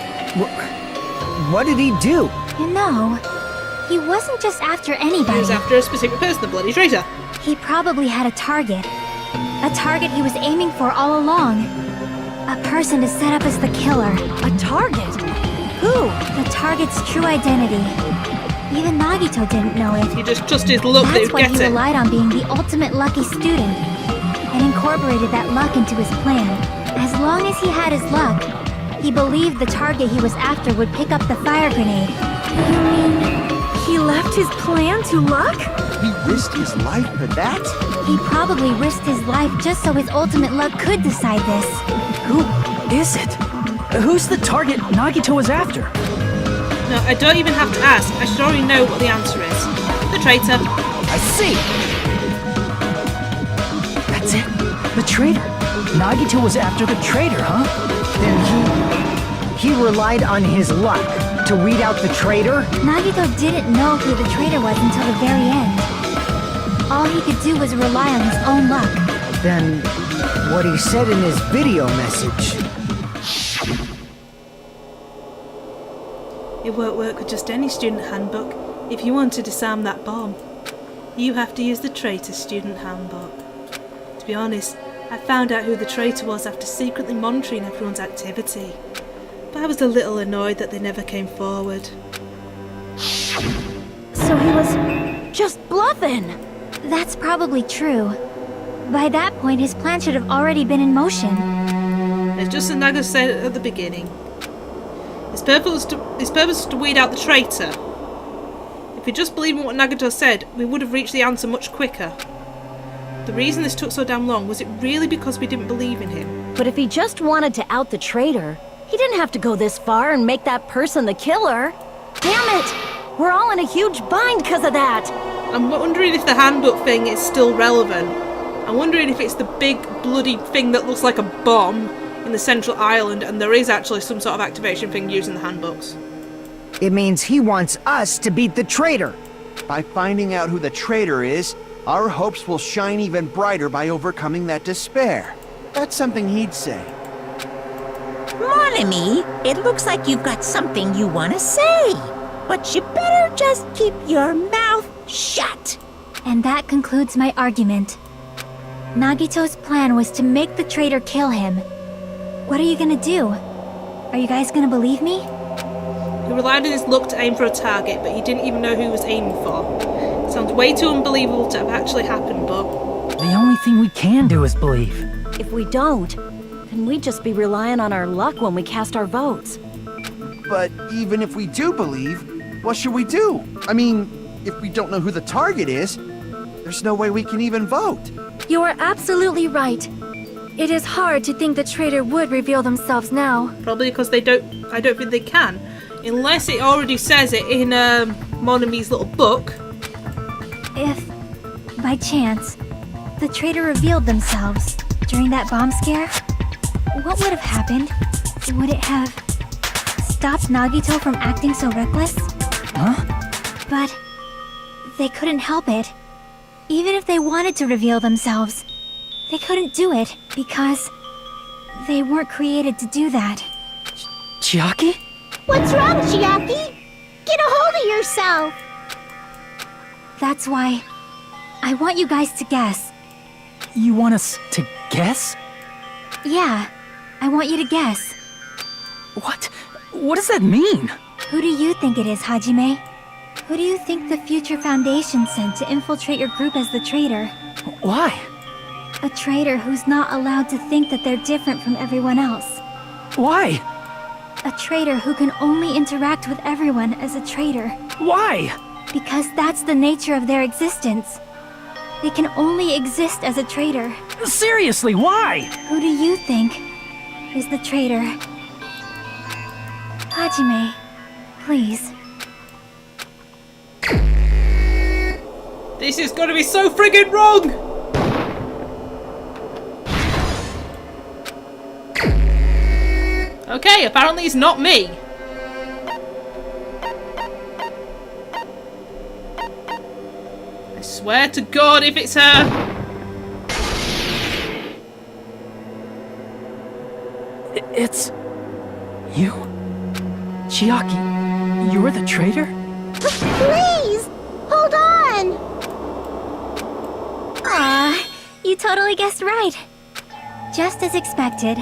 What did he do? You know, he wasn't just after anybody. He was after a specific person, the bloody traitor. He probably had a target. A target he was aiming for all along. A person to set up as the killer. A target? Who? The target's true identity. Even Nagito didn't know it. He just trusted his luck that he That's would why get he it. relied on being the ultimate lucky student. And in incorporated that luck into his plan. As long as he had his luck, he believed the target he was after would pick up the fire grenade. You mean he left his plan to luck? He risked his life for that? He probably risked his life just so his ultimate luck could decide this. Who is it? Who's the target Nagito was after? No, I don't even have to ask. I should already know what the answer is. The traitor. I see! That's it. The traitor. Nagito was after the traitor, huh? Then he relied on his luck to weed out the traitor? Nagito didn't know who the traitor was until the very end. All he could do was rely on his own luck. Then what he said in his video message. It won't work with just any student handbook. If you want to disarm that bomb, you have to use the traitor student handbook. To be honest, I found out who the traitor was after secretly monitoring everyone's activity. But I was a little annoyed that they never came forward. So he was just bluffing. That's probably true. By that point, his plan should have already been in motion. As just as Naga said at the beginning, his purpose was to weed out the traitor. If we just believed in what Nagato said, we would have reached the answer much quicker. The reason this took so damn long, was it really because we didn't believe in him? But if he just wanted to out the traitor, he didn't have to go this far and make that person the killer. Damn it! We're all in a huge bind because of that! I'm wondering if the handbook thing is still relevant. I'm wondering if it's the big bloody thing that looks like a bomb in the central island and there is actually some sort of activation thing using the handbooks. It means he wants us to beat the traitor. By finding out who the traitor is, our hopes will shine even brighter by overcoming that despair. That's something he'd say. Mon ami, it looks like you've got something you want to say. But you better just keep your mouth shut. And that concludes my argument. Nagito's plan was to make the traitor kill him. What are you gonna do? Are you guys gonna believe me? He relied on his luck to aim for a target, but he didn't even know who he was aiming for. It sounds way too unbelievable to have actually happened, but... The only thing we can do is believe. If we don't, then we'd just be relying on our luck when we cast our votes. But even if we do believe, what should we do? I mean, if we don't know who the target is, there's no way we can even vote. You are absolutely right. It is hard to think the traitor would reveal themselves now. Probably because I don't think they can. Unless it already says it in Monami's little book. If, by chance, the traitor revealed themselves during that bomb scare, what would have happened? Would it have stopped Nagito from acting so reckless? Huh? But they couldn't help it. Even if they wanted to reveal themselves, they couldn't do it because they weren't created to do that. Chiaki? What's wrong, Chiaki? Get a hold of yourself! That's why I want you guys to guess. You want us to guess? Yeah, I want you to guess. What? What does that mean? Who do you think it is, Hajime? Who do you think the Future Foundation sent to infiltrate your group as the traitor? Why? A traitor who's not allowed to think that they're different from everyone else. Why? A traitor who can only interact with everyone as a traitor. Why? Because that's the nature of their existence. They can only exist as a traitor. Seriously, why? Who do you think is the traitor? Hajime, please. This is gonna be so friggin' wrong! Okay, apparently it's not me. I swear to God if it's her. It's... you? Chiaki, you're the traitor? Please! Hold on! Aw, you totally guessed right. Just as expected.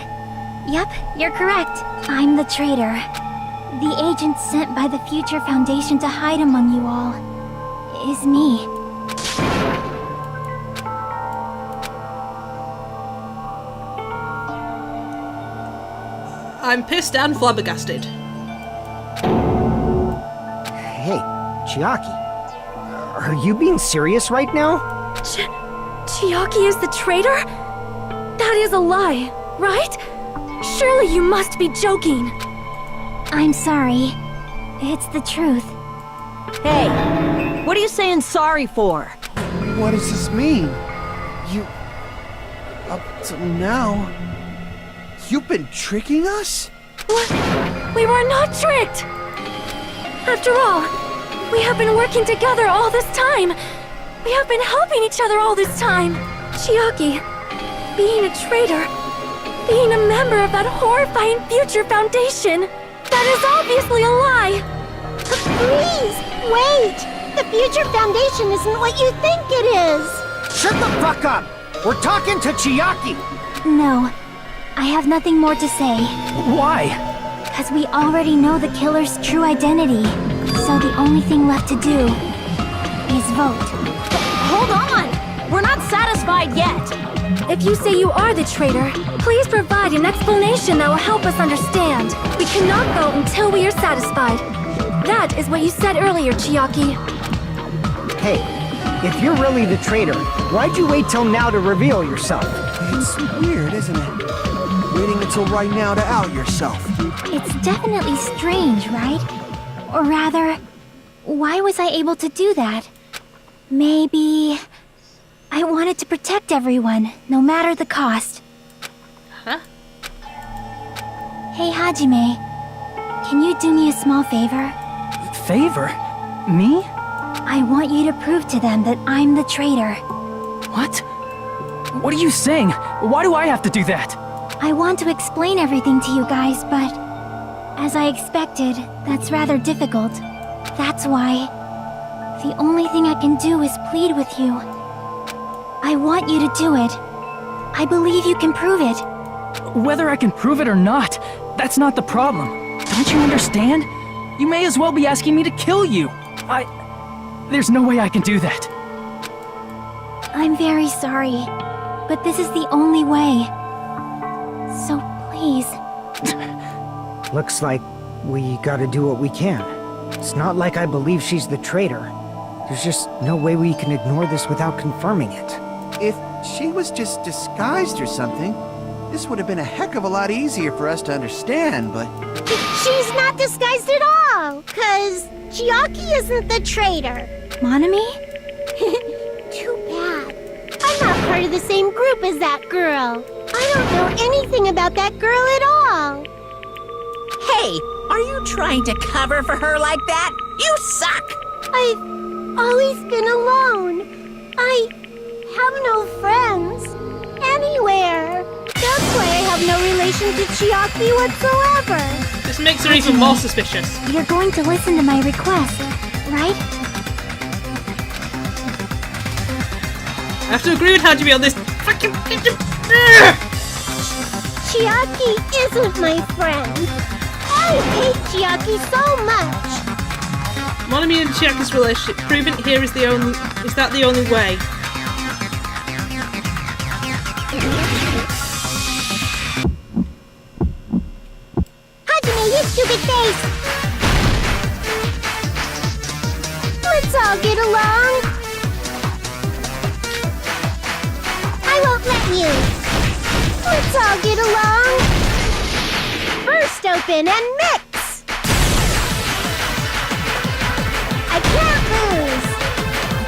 Yep, you're correct. I'm the traitor. The agent sent by the Future Foundation to hide among you all is me. I'm pissed and flabbergasted. Hey, Chiaki. Are you being serious right now? Chiaki is the traitor? That is a lie, right? Surely you must be joking. I'm sorry. It's the truth. Hey, what are you saying sorry for? What does this mean? You... Up till now... You've been tricking us? What? We were not tricked! After all, we have been working together all this time. We have been helping each other all this time. Chiaki, being a traitor, being a member of that horrifying Future Foundation, that is obviously a lie! Please, wait! The Future Foundation isn't what you think it is! Shut the fuck up! We're talking to Chiaki! No, I have nothing more to say. Why? Because we already know the killer's true identity. So the only thing left to do is vote. Hold on! We're not satisfied yet! If you say you are the traitor, please provide an explanation that will help us understand. We cannot vote until we are satisfied. That is what you said earlier, Chiaki. Hey, if you're really the traitor, why'd you wait till now to reveal yourself? It's weird, isn't it? Waiting until right now to out yourself. It's definitely strange, right? Or rather, why was I able to do that? Maybe... I wanted to protect everyone, no matter the cost. Huh? Hey, Hajime. Can you do me a small favor? Favor? Me? I want you to prove to them that I'm the traitor. What? What are you saying? Why do I have to do that? I want to explain everything to you guys, but... as I expected, that's rather difficult. That's why... the only thing I can do is plead with you. I want you to do it. I believe you can prove it. Whether I can prove it or not, that's not the problem. Don't you understand? You may as well be asking me to kill you. There's no way I can do that. I'm very sorry, but this is the only way. So please... Looks like we gotta do what we can. It's not like I believe she's the traitor. There's just no way we can ignore this without confirming it. If she was just disguised or something, this would have been a heck of a lot easier for us to understand, but... She's not disguised at all! 'Cause Chiaki isn't the traitor! Monami? Too bad. I'm not part of the same group as that girl. I don't know anything about that girl at all. Hey, are you trying to cover for her like that? You suck! I've always been alone. I have no friends. Anywhere. That's why I have no relation to Chiaki whatsoever. This makes her even more suspicious. You're going to listen to my request, right? I have to agree with Hajime on this fucking... Chiaki isn't my friend. I hate Chiaki so much. Monami and Chiaki's relationship, proving it here is the only... is that the only way? Hajime, you stupid face! Let's all get along. I won't let you. Let's all get along. First open and mix. I can't lose.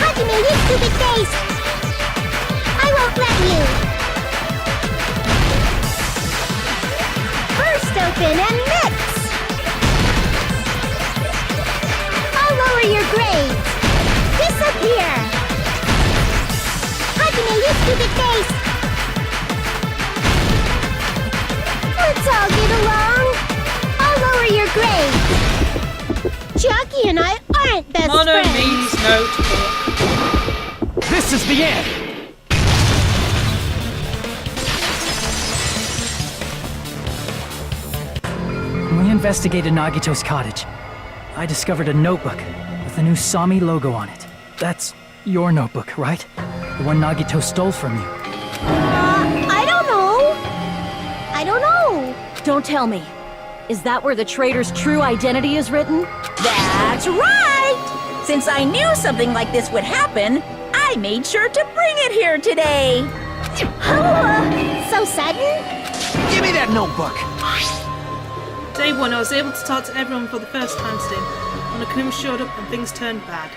Hajime, you stupid face! I won't let you. First open and mix. I'll lower your grades. Disappear. Hajime, you stupid face! Let's all get along. I'll lower your grades. Chiaki and I aren't best Mono friends. means no to talk. This is the end! When we investigated Nagito's cottage, I discovered a notebook with the new Sami logo on it. That's your notebook, right? The one Nagito stole from you. I don't know. I don't know. Don't tell me. Is that where the traitor's true identity is written? That's right! Since I knew something like this would happen, I made sure to bring it here today. So sudden? Give me that notebook! Day 1, I was able to talk to everyone for the first time today. When Akuma showed up and things turned bad.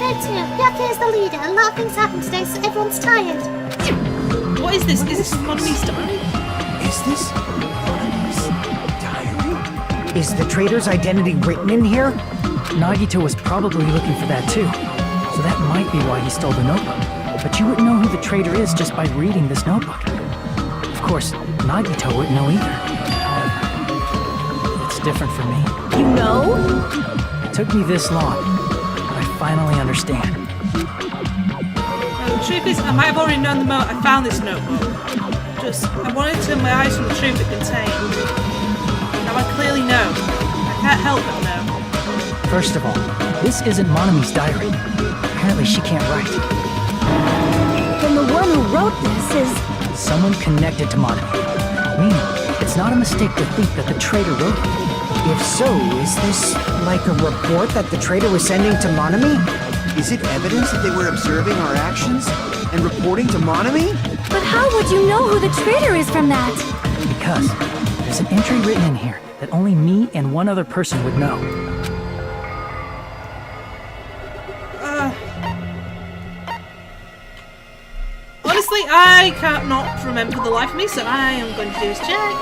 Day 2, Yuki is the leader. A lot of things happened today, so everyone's tired. What is this? Is this Monomi's diary? Is this Monomi's diary? Is the traitor's identity written in here? Nagito was probably looking for that too. So that might be why he stole the notebook. But you wouldn't know who the traitor is just by reading this notebook. Of course, Nagito wouldn't know either. However, it's different for me. You know? It took me this long, but I finally understand. Well, the truth is, I might have already known the moment I found this notebook. I wanted to turn my eyes from the truth it contained. Now I clearly know. I can't help but know. First of all, this isn't Monomi's diary. Apparently she can't write. Then the one who wrote this is... Someone connected to Monomi. Meaning, it's not a mistake to think that the traitor wrote it. If so, is this like a report that the traitor was sending to Monomi? Is it evidence that they were observing our actions and reporting to Monomi? But how would you know who the traitor is from that? Because there's an entry written in here that only me and one other person would know. Honestly, I can't not remember for the life of me, so I am going to do this check.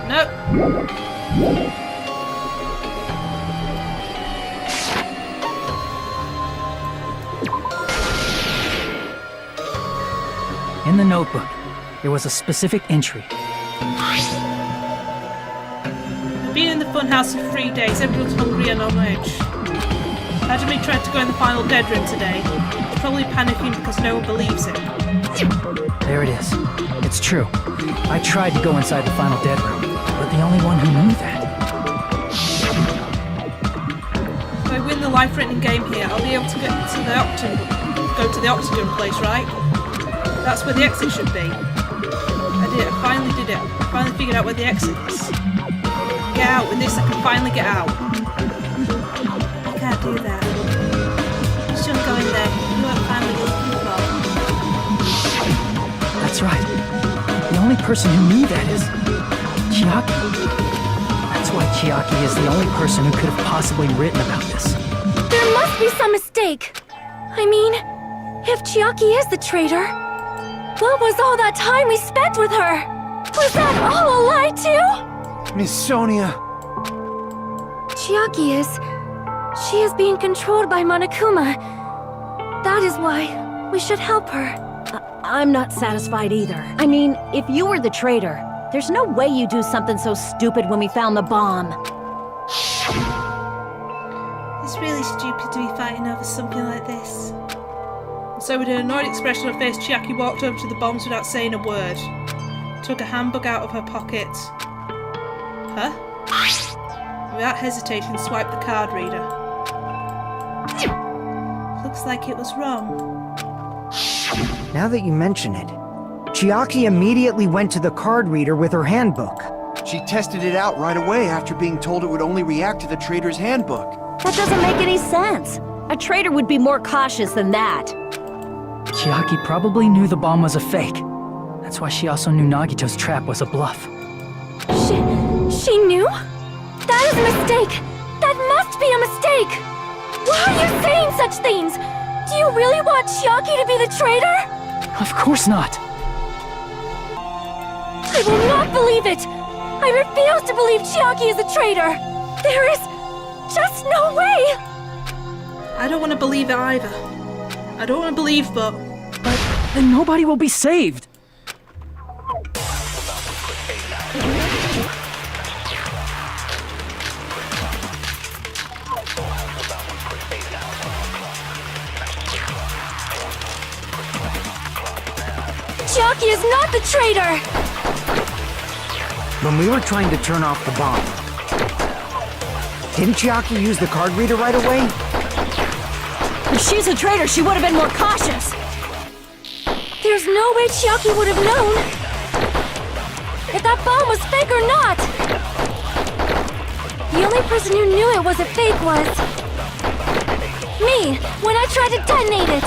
Nope. In the notebook, there was a specific entry. I've been in the funhouse for 3 days. Everyone's hungry and on edge. Hajime tried to go in the final dead room today. He's probably panicking because no one believes him. There it is. It's true. I tried to go inside the final dead room, but the only one who knew that. If I win the life-threatening game here, I'll be able to get to the Octagon place, right? That's where the exit should be. I did it. I finally did it. I finally figured out where the exit is. Get out. With this, I can finally get out. I can't do that. You shouldn't go in there. You won't find me looking for. That's right. The only person who knew that is... Chiaki. That's why Chiaki is the only person who could have possibly written about this. There must be some mistake. I mean, if Chiaki is the traitor, what was all that time we spent with her? Was that all a lie too? Miss Sonia. Chiaki is... She is being controlled by Monokuma. That is why we should help her. I'm not satisfied either. I mean, if you were the traitor, there's no way you'd do something so stupid when we found the bomb. It's really stupid to be fighting over something like this. So with an annoyed expression on her face, Chiaki walked over to the bombs without saying a word. Took a handbook out of her pocket. Huh? Without hesitating, swiped the card reader. Looks like it was wrong. Now that you mention it, Chiaki immediately went to the card reader with her handbook. She tested it out right away after being told it would only react to the traitor's handbook. That doesn't make any sense. A traitor would be more cautious than that. Chiaki probably knew the bomb was a fake. That's why she also knew Nagito's trap was a bluff. She knew? That is a mistake! That must be a mistake! Why are you saying such things? Do you really want Chiaki to be the traitor? Of course not! I will not believe it! I refuse to believe Chiaki is the traitor! There is just no way! I don't want to believe it either. I don't want to believe, but then nobody will be saved! Chiaki is not the traitor! When we were trying to turn off the bomb, didn't Chiaki use the card reader right away? If she's a traitor, she would have been more cautious. There There's no way Chiaki would have known if that bomb was fake or not. The only person who knew it was a fake was me, when I tried to detonate it.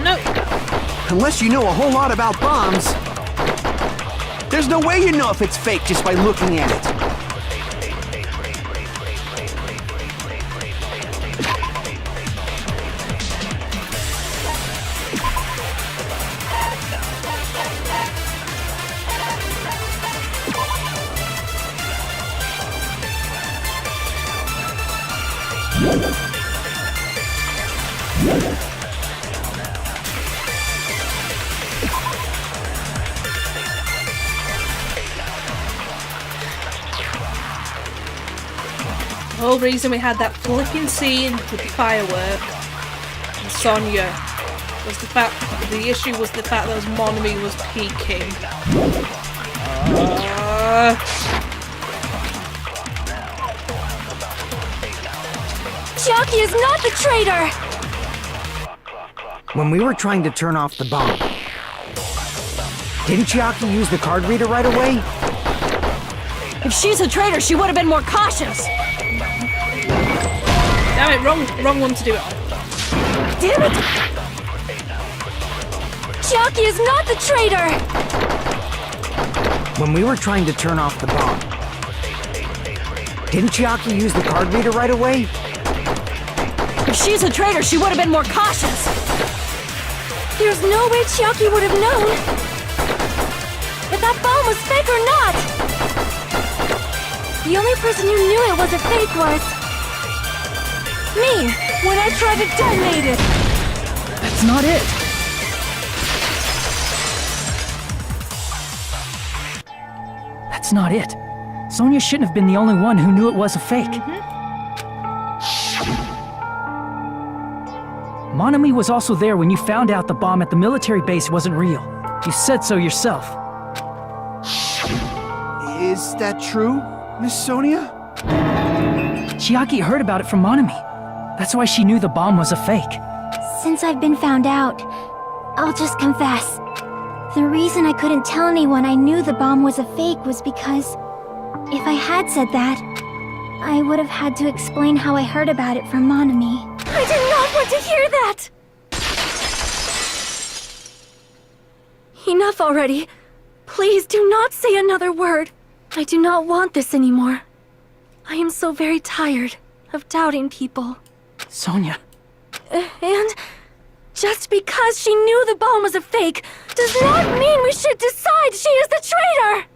Nope. Unless you know a whole lot about bombs. There's no way you know if it's fake just by looking at it. The whole reason we had that flipping scene with the firework and Sonya was the issue was the fact that Monami was peeking. Chiaki is not the traitor! When we were trying to turn off the bomb, didn't Chiaki use the card reader right away? If she's a traitor, she would have been more cautious. Damn it, wrong one to do it on. Damn it! Chiaki is not the traitor! When we were trying to turn off the bomb, didn't Chiaki use the card reader right away? If she's a traitor, she would have been more cautious. There's no way Chiaki would have known if that bomb was fake or not. The only person who knew it was a fake was me, when I tried to detonate it. That's not it. That's not it. Sonya shouldn't have been the only one who knew it was a fake. Monami was also there when you found out the bomb at the military base wasn't real. You said so yourself. Is that true, Miss Sonia? Chiaki heard about it from Monami. That's why she knew the bomb was a fake. Since I've been found out, I'll just confess. The reason I couldn't tell anyone I knew the bomb was a fake was because if I had said that, I would have had to explain how I heard about it from Monami. I did not want to hear that! Enough already. Please do not say another word. I do not want this anymore. I am so very tired of doubting people. Sonya. And just because she knew the bomb was a fake does not mean we should decide she is the traitor!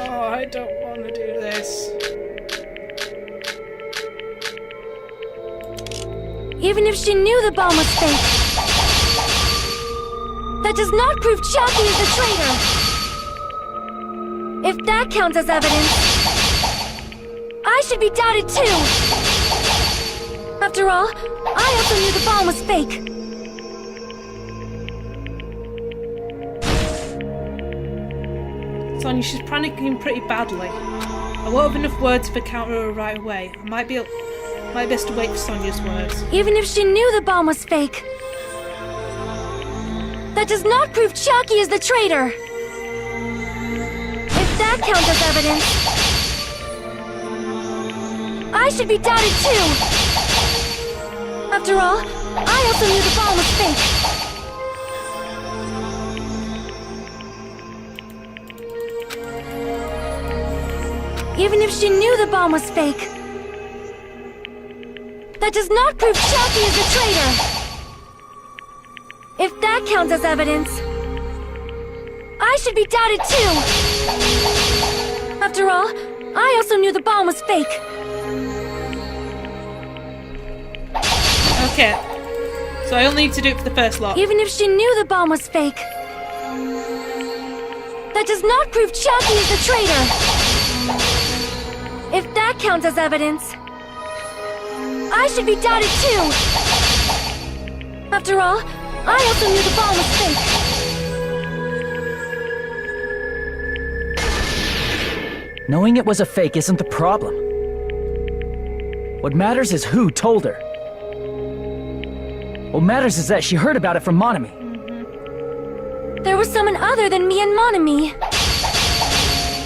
Oh, I don't want to do this. Even if she knew the bomb was fake, that does not prove Chiaki is the traitor. If that counts as evidence, I should be doubted too. After all, I also knew the bomb was fake. Sonya, she's panicking pretty badly. I won't have enough words to counter her right away. I might be best to wait for Sonya's words. Even if she knew the bomb was fake, that does not prove Chiaki is the traitor. If that counts as evidence, I should be doubted too. After all, I also knew the bomb was fake. Even if she knew the bomb was fake, that does not prove Chiaki is the traitor. If that counts as evidence, I should be doubted too. After all, I also knew the bomb was fake. Okay. So I only need to do it for the first lot. Even if she knew the bomb was fake, that does not prove Chiaki is the traitor. If that counts as evidence, I should be doubted too. After all, I also knew the bomb was fake. Knowing it was a fake isn't the problem. What matters is who told her. What matters is that she heard about it from Monami. There was someone other than me and Monami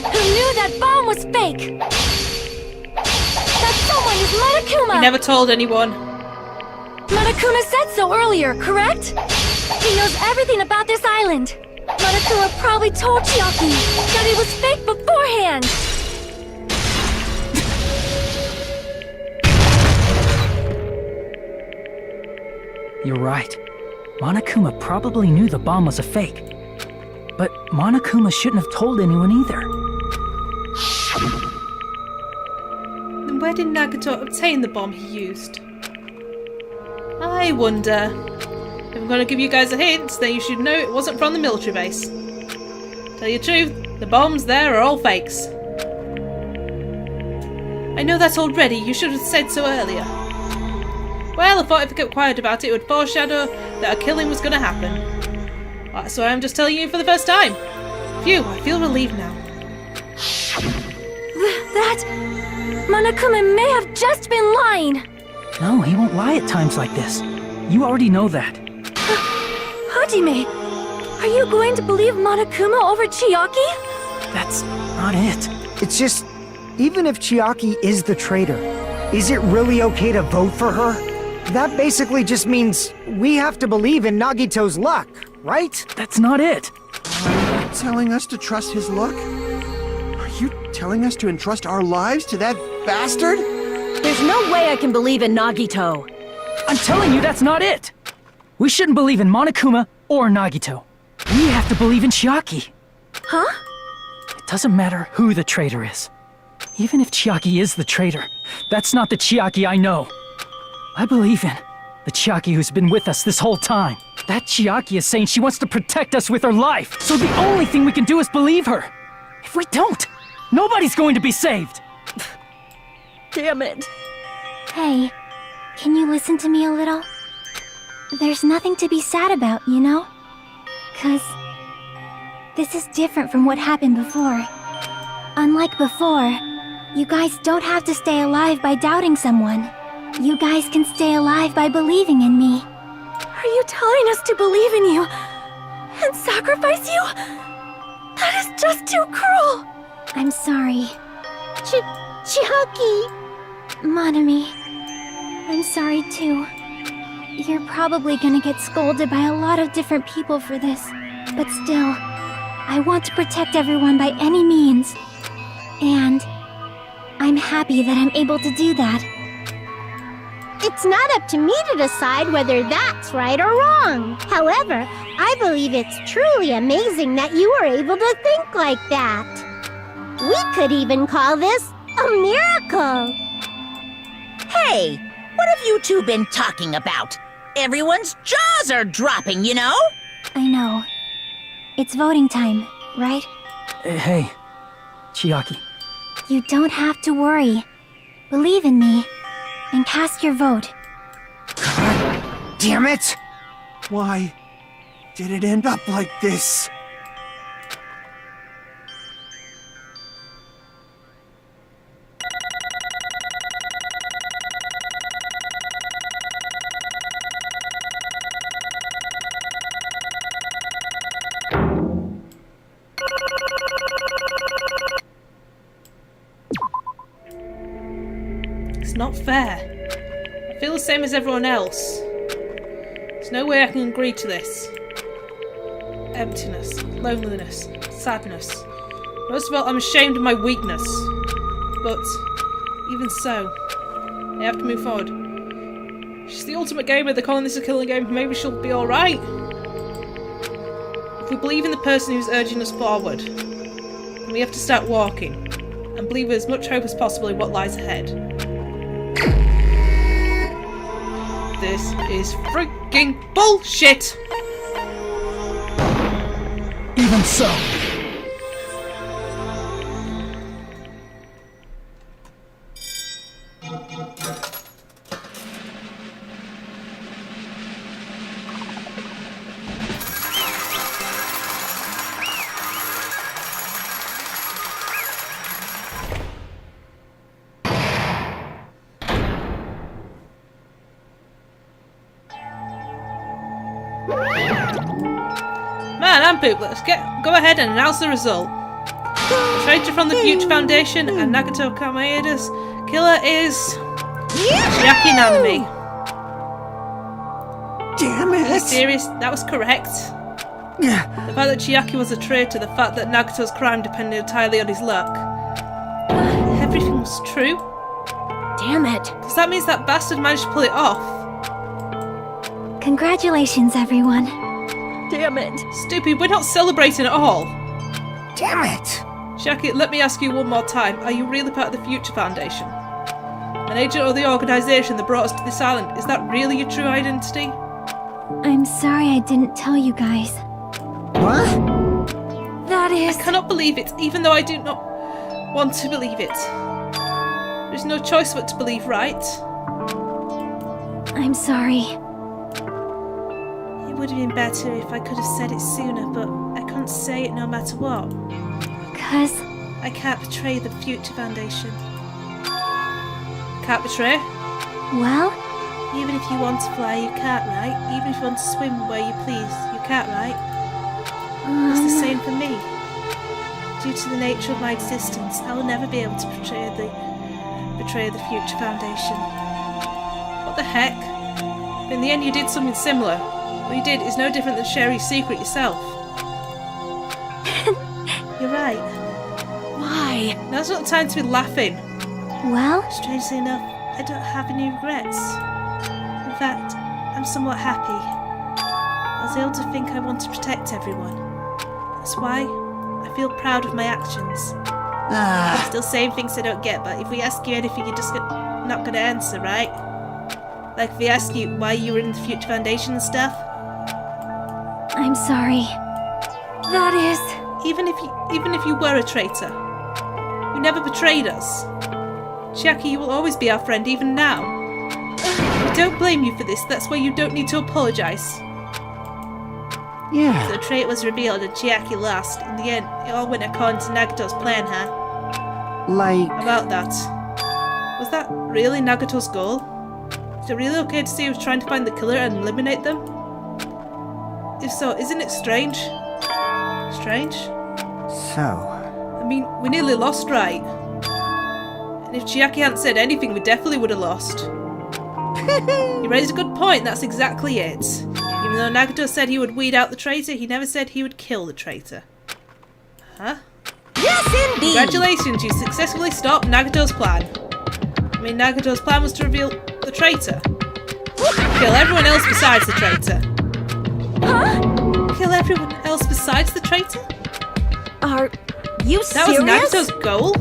who knew that bomb was fake. That someone is Monokuma. He never told anyone. Monokuma said so earlier, correct? He knows everything about this island. Monokuma probably told Chiaki that it was fake beforehand. You're right. Monokuma probably knew the bomb was a fake. But Monokuma shouldn't have told anyone either. Then where did Nagato obtain the bomb he used? I wonder. If I'm going to give you guys a hint, then you should know it wasn't from the military base. Tell you the truth, the bombs there are all fakes. I know that already, you should have said so earlier. Well, I thought if I kept quiet about it, it would foreshadow that a killing was going to happen. That's why I'm just telling you for the first time. Phew, I feel relieved now. That... Monokuma may have just been lying. No, he won't lie at times like this. You already know that. Hajime, are you going to believe Monokuma over Chiaki? That's not it. It's just, even if Chiaki is the traitor, is it really okay to vote for her? That basically just means we have to believe in Nagito's luck, right? That's not it. Are you telling us to trust his luck? Are you telling us to entrust our lives to that bastard? There's no way I can believe in Nagito. I'm telling you that's not it. We shouldn't believe in Monokuma or Nagito. We have to believe in Chiaki. Huh? It doesn't matter who the traitor is. Even if Chiaki is the traitor, that's not the Chiaki I know. I believe in the Chiaki who's been with us this whole time. That Chiaki is saying she wants to protect us with her life, so the only thing we can do is believe her. If we don't, nobody's going to be saved. Damn it. Hey, can you listen to me a little? There's nothing to be sad about, you know? 'Cause this is different from what happened before. Unlike before, you guys don't have to stay alive by doubting someone. You guys can stay alive by believing in me. Are you telling us to believe in you and sacrifice you? That is just too cruel. I'm sorry. Chiaki! Monami, I'm sorry too. You're probably gonna get scolded by a lot of different people for this, but still, I want to protect everyone by any means. And I'm happy that I'm able to do that. It's not up to me to decide whether that's right or wrong. However, I believe it's truly amazing that you were able to think like that. We could even call this a miracle. Hey, what have you two been talking about? Everyone's jaws are dropping, you know? I know. It's voting time, right? Hey, Chiaki. You don't have to worry. Believe in me, and cast your vote. Damn it! Why did it end up like this? It's not fair. I feel the same as everyone else. There's no way I can agree to this. Emptiness, loneliness, sadness. Most of all, I'm ashamed of my weakness. But, even so, I have to move forward. She's the ultimate gamer, they're calling this a killing game, maybe she'll be alright. If we believe in the person who's urging us forward, then we have to start walking, and believe with as much hope as possible in what lies ahead. This is freaking bullshit! Even so. Man and Poop, let's go ahead and announce the result. The traitor from the Future Foundation and Nagato Kamaeda's killer is Chiaki Nanami. Damn Are you it! serious? That was correct. The fact that Chiaki was a traitor, the fact that Nagato's crime depended entirely on his luck. Everything was true. Damn it. Because that means that bastard managed to pull it off. Congratulations, everyone. Damn it. Stupid, we're not celebrating at all. Damn it! Chiaki, let me ask you one more time. Are you really part of the Future Foundation? An agent of the organisation that brought us to this island? Is that really your true identity? I'm sorry I didn't tell you guys. What? That is... I cannot believe it, even though I do not want to believe it. There's no choice but to believe, right? I'm sorry. It would have been better if I could have said it sooner, but I couldn't say it no matter what. 'Cause I can't betray the Future Foundation. Can't betray? well, Even if you want to fly, you can't, right? Even if you want to swim where you please, you can't, right? It's the same for me. Due to the nature of my existence, I will never be able to betray the Future Foundation. What the heck? But in the end you did something similar. What you did is no different than sharing your secret yourself. You're right. Why? Now's not the time to be laughing. well, Strangely enough, I don't have any regrets. In fact, I'm somewhat happy. I was able to think I want to protect everyone. That's why I feel proud of my actions. I'm still saying things I don't get, but if we ask you anything, you're just not going to answer, right? Like if we ask you why you were in the Future Foundation and stuff. I'm sorry. That is... Even if you were a traitor, you never betrayed us. Chiaki, you will always be our friend, even now. We don't blame you for this. That's why you don't need to apologise. Yeah. So the trait was revealed and Chiaki lost. In the end, it all went according to Nagato's plan, huh? Like... About that. Was that really Nagato's goal? Is it really okay to say he was trying to find the killer and eliminate them? If so, isn't it strange? Strange? So... I mean, we nearly lost, right? And if Chiaki hadn't said anything, we definitely would have lost. You raised a good point, that's exactly it. Even though Nagato said he would weed out the traitor, he never said he would kill the traitor. Huh? Yes, indeed! Congratulations, you successfully stopped Nagato's plan. I mean, Nagato's plan was to reveal the traitor. Kill everyone else besides the traitor. Huh? Kill everyone else besides the traitor? Are you That was serious? Nagato's goal?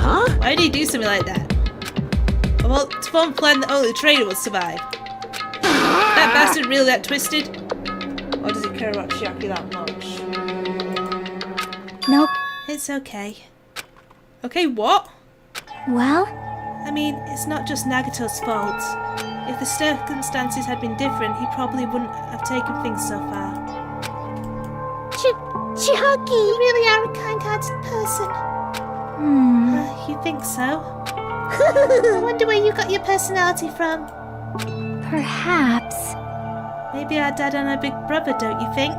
Huh? Why did he do something like that? Well, to form a plan that only the traitor would survive. That bastard really that twisted? Or does he care about Chiaki that much? nope. It's okay. Okay, what? Well, I mean, it's not just Nagato's fault. If the circumstances had been different, he probably wouldn't have taken things so far. Chiaki! You really are a kind-hearted person. You think so? I wonder where you got your personality from. perhaps. Maybe our dad and our big brother, don't you think?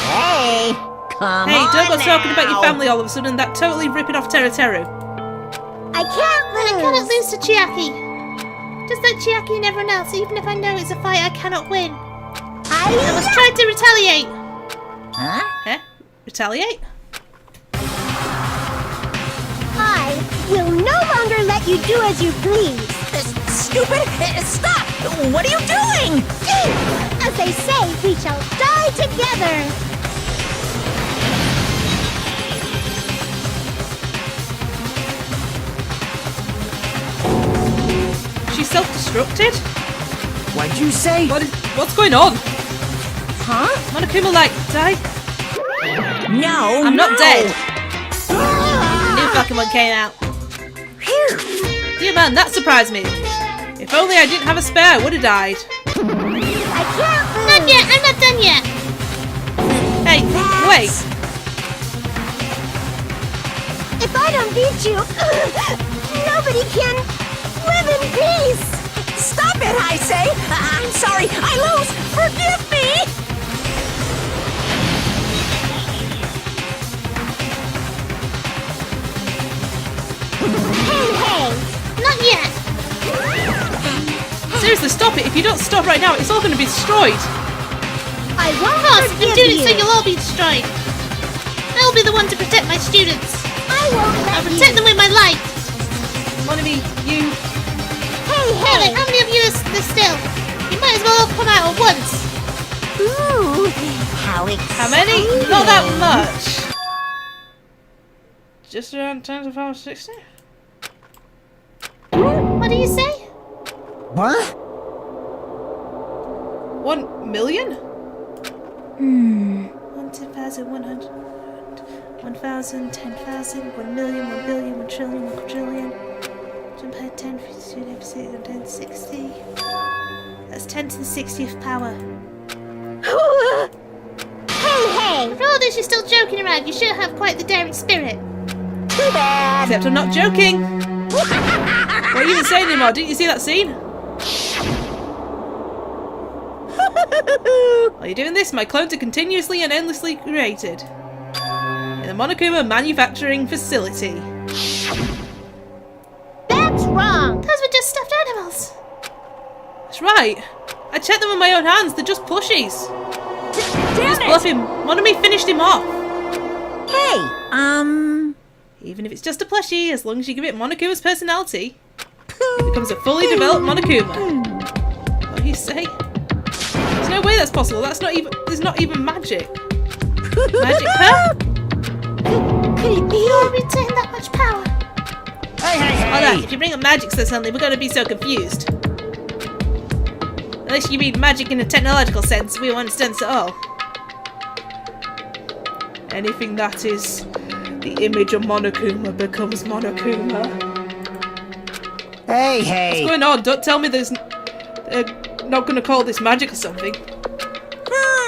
Hey! Come Hey, on don't go talking about your now. family all of a sudden. That totally ripping off Teru. I can't lose! I cannot lose to Chiaki. Just like Chiaki and everyone else, even if I know it's a fight I cannot win. I was trying to retaliate. Huh? Eh? Retaliate? I will no longer let you do as you please. Stupid! Stop! What are you doing? As they say, we shall die together. She's self-destructed? What'd you say? What's going on? Huh? Monokuma like died? No, I'm not no. dead. New fucking one came out. Dear man, that surprised me. If only I didn't have a spare, I would have died. I can't lose. Not yet, I'm not done yet. Hey, wait. If I don't beat you, nobody can live in peace. Stop it, I say! I'm sorry, I lose! Forgive me! Hey! Not yet! Seriously, stop it. If you don't stop right now, it's all going to be destroyed. I won't forgive I'm doing it you! so you'll all be destroyed. I'll be the one to protect my students. I won't I'll let protect you! them with my light. Money, you. Hey, how many of you is there still? You might as well all come out at once. Ooh, how exciting! How many? Not that much. Just around 10 to the power 60? What do you say? What? 1 million? 1, 2,100, 1,000, 10,000, 1 million, 1 billion, 1 trillion, 1 quadrillion. 10, 52, 10, 60. That's 10 to the 60th power. Hey! For all this, you're still joking around. You sure have quite the daring spirit. Too bad! Except I'm not joking. What are you even saying anymore? Didn't you see that scene? While you're doing this, my clones are continuously and endlessly created in the Monokuma manufacturing facility. That's wrong! Those were just stuffed animals. That's right. I checked them with my own hands. They're just plushies. Just bluff him. Monomi finished him off. Hey, Even if it's just a plushie, as long as you give it Monokuma's personality, it becomes a fully developed Monokuma. What do you say? There's no way that's possible. That's not even. There's not even magic. Magic, huh? Could it be you retain that much power? Hold on. If you bring up magic so suddenly, we're gonna be so confused. Unless you mean magic in a technological sense, we won't understand this at all. Anything that is the image of Monokuma becomes Monokuma. Hey! What's going on? Don't tell me there's not gonna call this magic or something.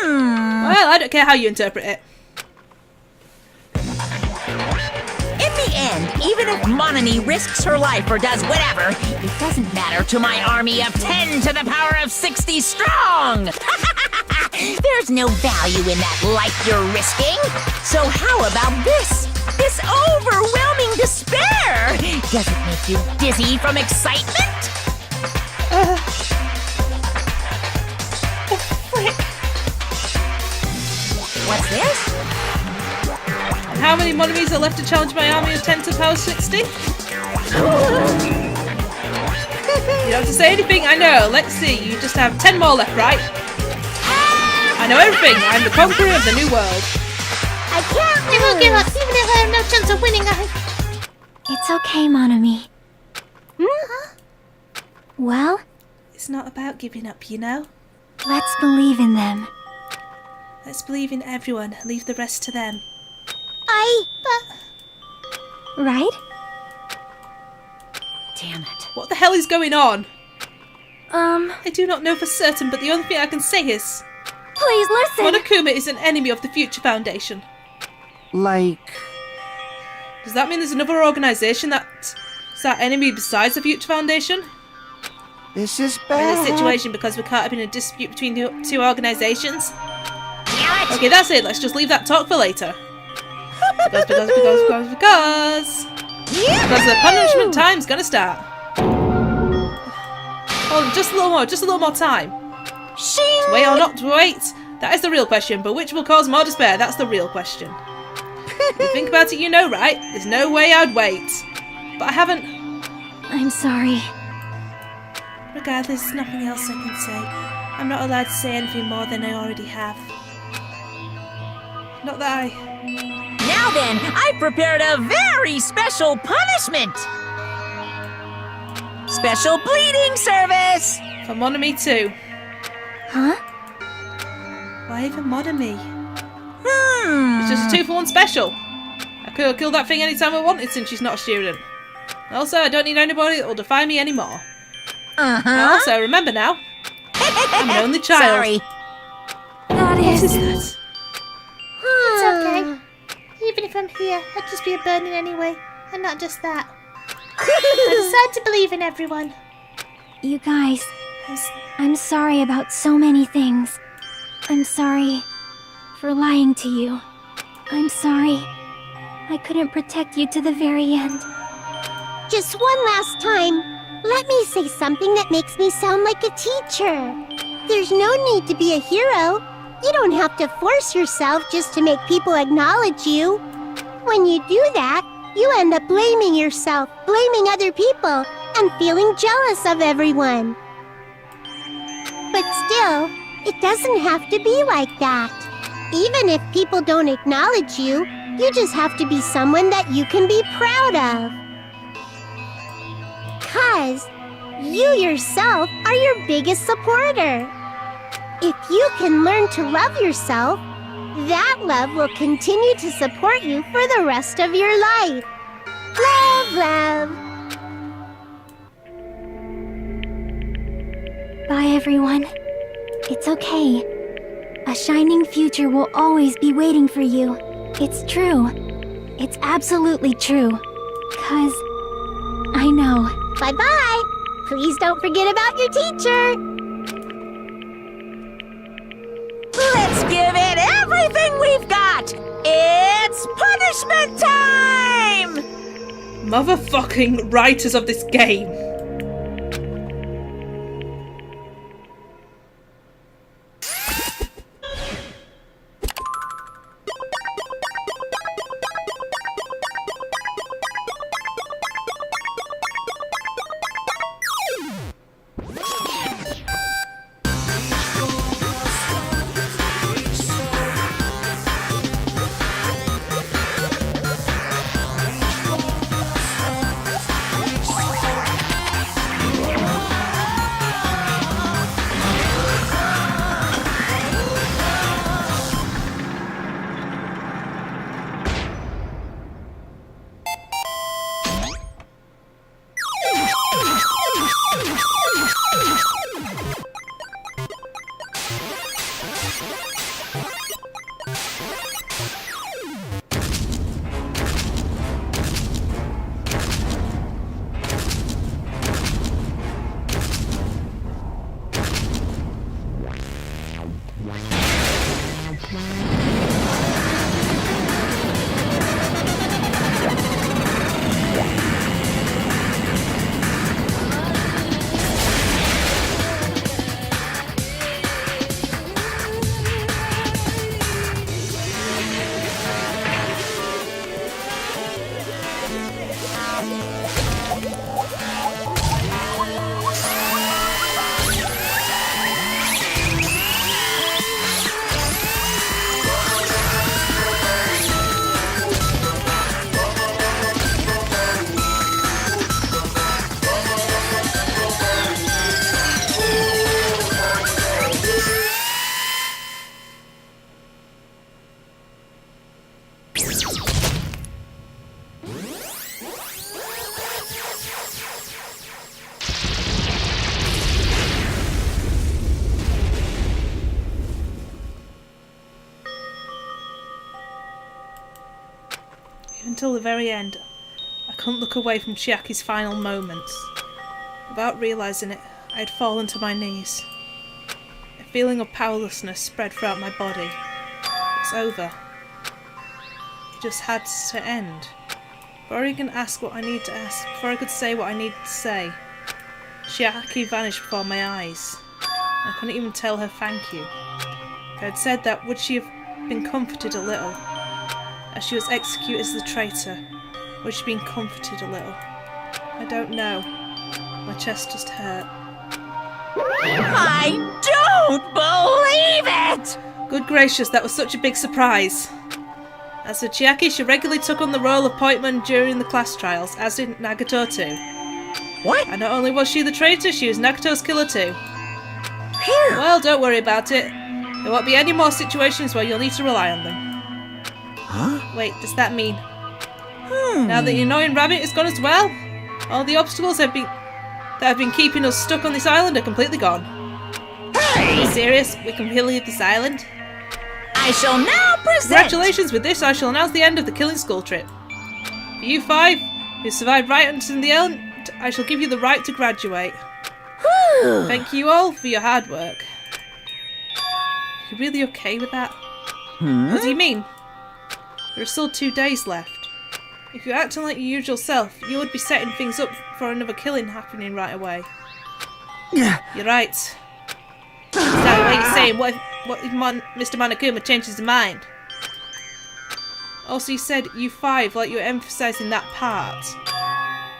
Well, I don't care how you interpret it. in the end, even if Monami risks her life or does whatever, it doesn't matter to my army of 10 to the power of 60 strong! There's no value in that life you're risking. So how about this? This overwhelming despair! Does it make you dizzy from excitement? What's this? And how many Monomis are left to challenge my army of 10 to the power 60? You don't have to say anything, I know. Let's see, you just have 10 more left, right? I know everything. I'm the conqueror of the new world. I can't I won't give up, even if I have no chance of winning. It's okay, Monami. Well, It's not about giving up, you know? let's believe in them. Let's believe in everyone. Leave the rest to them. Right? Damn it. What the hell is going on? Um, I do not know for certain, but the only thing I can say is please listen. Monokuma is an enemy of the Future Foundation. Like... Does that mean there's another organization that's that enemy besides the Future Foundation? This is We're in bad. this situation because we're caught up in a dispute between the two organizations. Damn it! Okay, that's it. Let's just leave that talk for later. Because the punishment time's gonna start. Oh, just a little more time. Shing! To wait or not to wait? That is the real question, but which will cause more despair? That's the real question. If you think about it, you know, right? There's no way I'd wait. But I haven't... I'm sorry. Regardless, there's nothing else I can say. I'm not allowed to say anything more than I already have. Not that I... Now then, I prepared a very special punishment! Special bleeding service! For Monami too. Huh? Why even Monami? It's just a 2-for-1 special. I could have killed that thing anytime I wanted since she's not a student. Also, I don't need anybody that will defy me anymore. Also, remember now, I'm an only child. Sorry. That is... It's okay. Even if I'm here, I'd just be a burden anyway. And not just that. I decide to believe in everyone. You guys, I'm sorry about so many things. I'm sorry for lying to you. I'm sorry I couldn't protect you to the very end. Just one last time, let me say something that makes me sound like a teacher. There's no need to be a hero. You don't have to force yourself just to make people acknowledge you. When you do that, you end up blaming yourself, blaming other people, and feeling jealous of everyone. But still, it doesn't have to be like that. Even if people don't acknowledge you, you just have to be someone that you can be proud of. 'Cause you yourself are your biggest supporter. If you can learn to love yourself, that love will continue to support you for the rest of your life. Love, love. Bye, everyone. It's okay. A shining future will always be waiting for you. It's true. It's absolutely true. 'Cause I know. Bye-bye. Please don't forget about your teacher. Let's give it everything we've got! It's punishment time! Motherfucking writers of this game. Until the very end, I couldn't look away from Chiaki's final moments. Without realising it, I had fallen to my knees. A feeling of powerlessness spread throughout my body. It's over. It just had to end. Before I could ask what I need to ask, before I could say what I needed to say, Chiaki vanished before my eyes. I couldn't even tell her thank you. If I had said that, would she have been comforted a little? As she was executed as the traitor, would she have been comforted a little? I don't know. My chest just hurt. I don't believe it! Good gracious, that was such a big surprise. As for Chiaki, she regularly took on the role of Pointman during the class trials, as did Nagato too. What? And not only was she the traitor, she was Nagato's killer too. Phew. Well, don't worry about it. There won't be any more situations where you'll need to rely on them. Huh? Wait, does that mean... Now that your annoying rabbit is gone as well, all the obstacles that have been keeping us stuck on this island are completely gone. Are you serious? We can really leave this island? I shall now present... Congratulations, with this I shall announce the end of the Killing Skull trip. For you five, who survived right until the end, I shall give you the right to graduate. Thank you all for your hard work. Are you really okay with that? What do you mean? There are still 2 days left. If you're acting like your usual self, you would be setting things up for another killing happening right away. You're right. Is that what you're saying? What if Mr. Monokuma changes his mind? Also, you said you 5 like you were emphasising that part.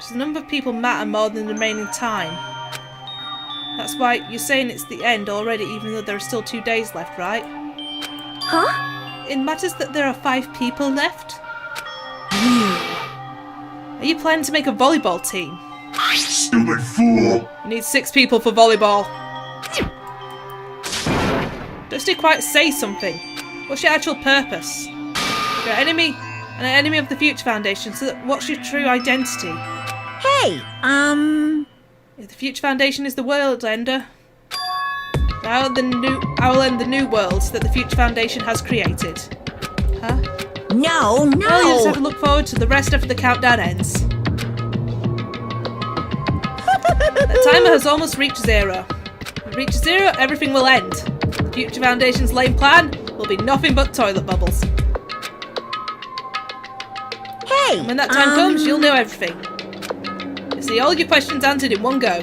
Does the number of people matter more than the remaining time? That's why you're saying it's the end already, even though there are still 2 days left, right? Huh? It matters that there are 5 people left? Are you planning to make a volleyball team? Stupid fool! You need 6 people for volleyball. Just to quite say something. What's your actual purpose? You're an enemy of the Future Foundation, so what's your true identity? Hey, If the Future Foundation is the world ender, I will end the new worlds that the Future Foundation has created. Huh? no. Well, you just have to look forward to the rest after the countdown ends. The timer has almost reached 0. When it reaches 0, everything will end. The Future Foundation's lame plan will be nothing but toilet bubbles. Hey, When that time comes, you'll know everything. You'll see all your questions answered in one go.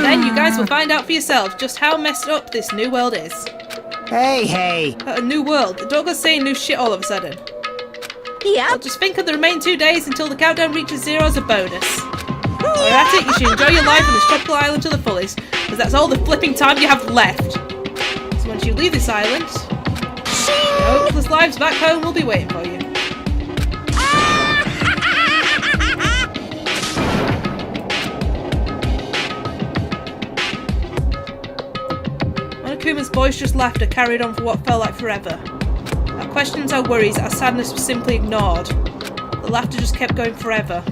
Then you guys will find out for yourselves just how messed up this new world is. Hey. A new world. Don't go saying new shit all of a sudden. Yep. Well, just think of the remaining 2 days until the countdown reaches 0 as a bonus. While you're at it, you should enjoy your life on this tropical island to the fullest, because that's all the flipping time you have left. So once you leave this island, your hopeless lives back home will be waiting for you. Monokuma's boisterous laughter carried on for what felt like forever. Our questions, our worries, our sadness were simply ignored. The laughter just kept going forever.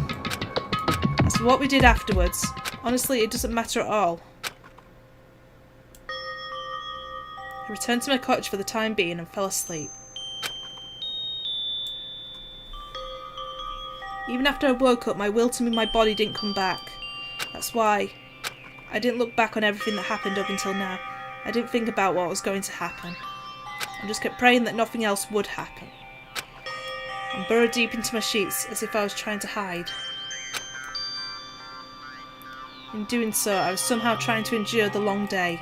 As for what we did afterwards, honestly, it doesn't matter at all. I returned to my cottage for the time being and fell asleep. Even after I woke up, my will to move my body didn't come back. That's why I didn't look back on everything that happened up until now. I didn't think about what was going to happen. I just kept praying that nothing else would happen. I burrowed deep into my sheets as if I was trying to hide. In doing so, I was somehow trying to endure the long day.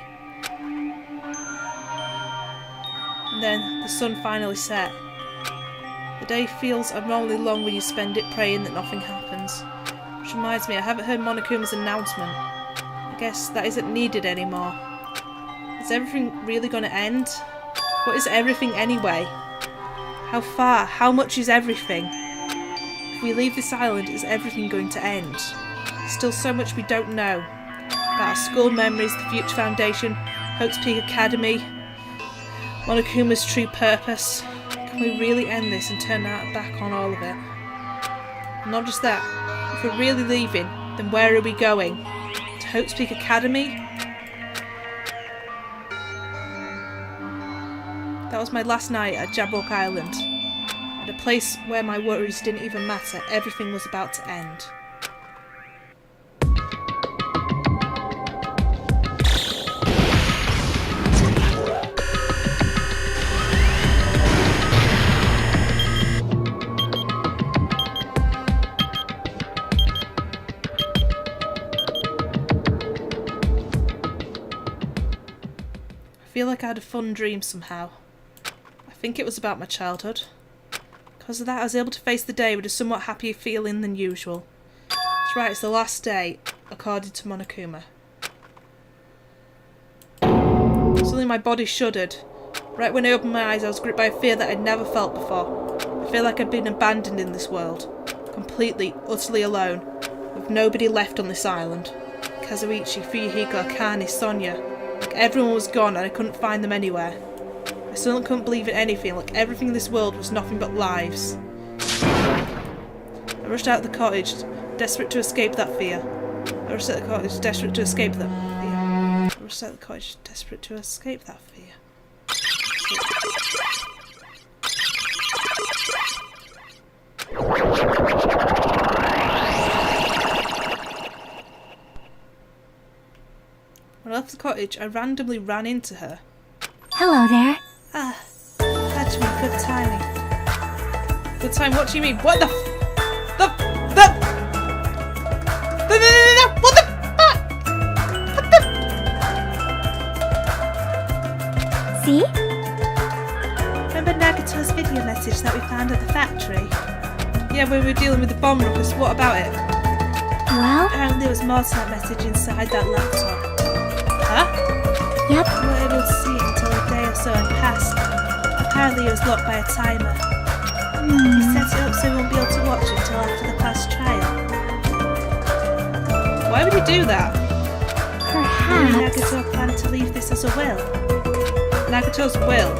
And then the sun finally set. The day feels abnormally long when you spend it praying that nothing happens. Which reminds me, I haven't heard Monokuma's announcement. I guess that isn't needed anymore. Is everything really going to end? What is everything anyway? How far? How much is everything? If we leave this island, is everything going to end? Still so much we don't know. About our school memories, the Future Foundation, Hope's Peak Academy, Monokuma's true purpose. Can we really end this and turn our back on all of it? And not just that, if we're really leaving, then where are we going? To Hope's Peak Academy? That was my last night at Jabrock Island. At a place where my worries didn't even matter, everything was about to end. I feel like I had a fun dream somehow. I think it was about my childhood. Because of that, I was able to face the day with a somewhat happier feeling than usual. That's right, it's the last day, according to Monokuma. Suddenly my body shuddered. Right when I opened my eyes, I was gripped by a fear that I'd never felt before. I feel like I'd been abandoned in this world. Completely, utterly alone. With nobody left on this island. Kazuichi, Fuyuhiko, Akane, Sonia. Like everyone was gone and I couldn't find them anywhere. I still couldn't believe in anything, like everything in this world was nothing but lives. I rushed out of the cottage, desperate to escape that fear. I rushed out of the cottage, desperate to escape that fear. I rushed out of the cottage, desperate to escape that fear. cottage, I randomly ran into her. Hello there. Ah, catch me, good timing. Good time, what do you mean? What the what the See? Remember Nagato's video message that we found at the factory? Yeah, we were dealing with the bomb ruckus, what about it? Well, Apparently there was more to that message inside that laptop. Huh? yep. We weren't able to see it until a day or so had passed. Apparently it was locked by a timer. He set it up so we won't be able to watch it until after the class trial. Why would he do that? Maybe Perhaps. Nagato planned to leave this as a will. Nagato's will.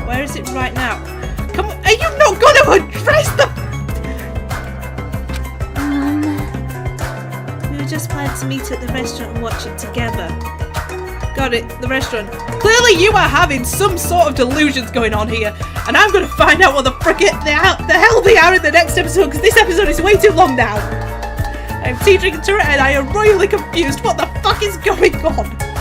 Where is it right now? Come on, are you not gonna address the... We were just planning to meet at the restaurant and watch it together. Got it, the restaurant. Clearly you are having some sort of delusions going on here, and I'm gonna find out what the hell they are in the next episode, because this episode is way too long now. I'm teaching Turret and I am royally confused. What the fuck is going on?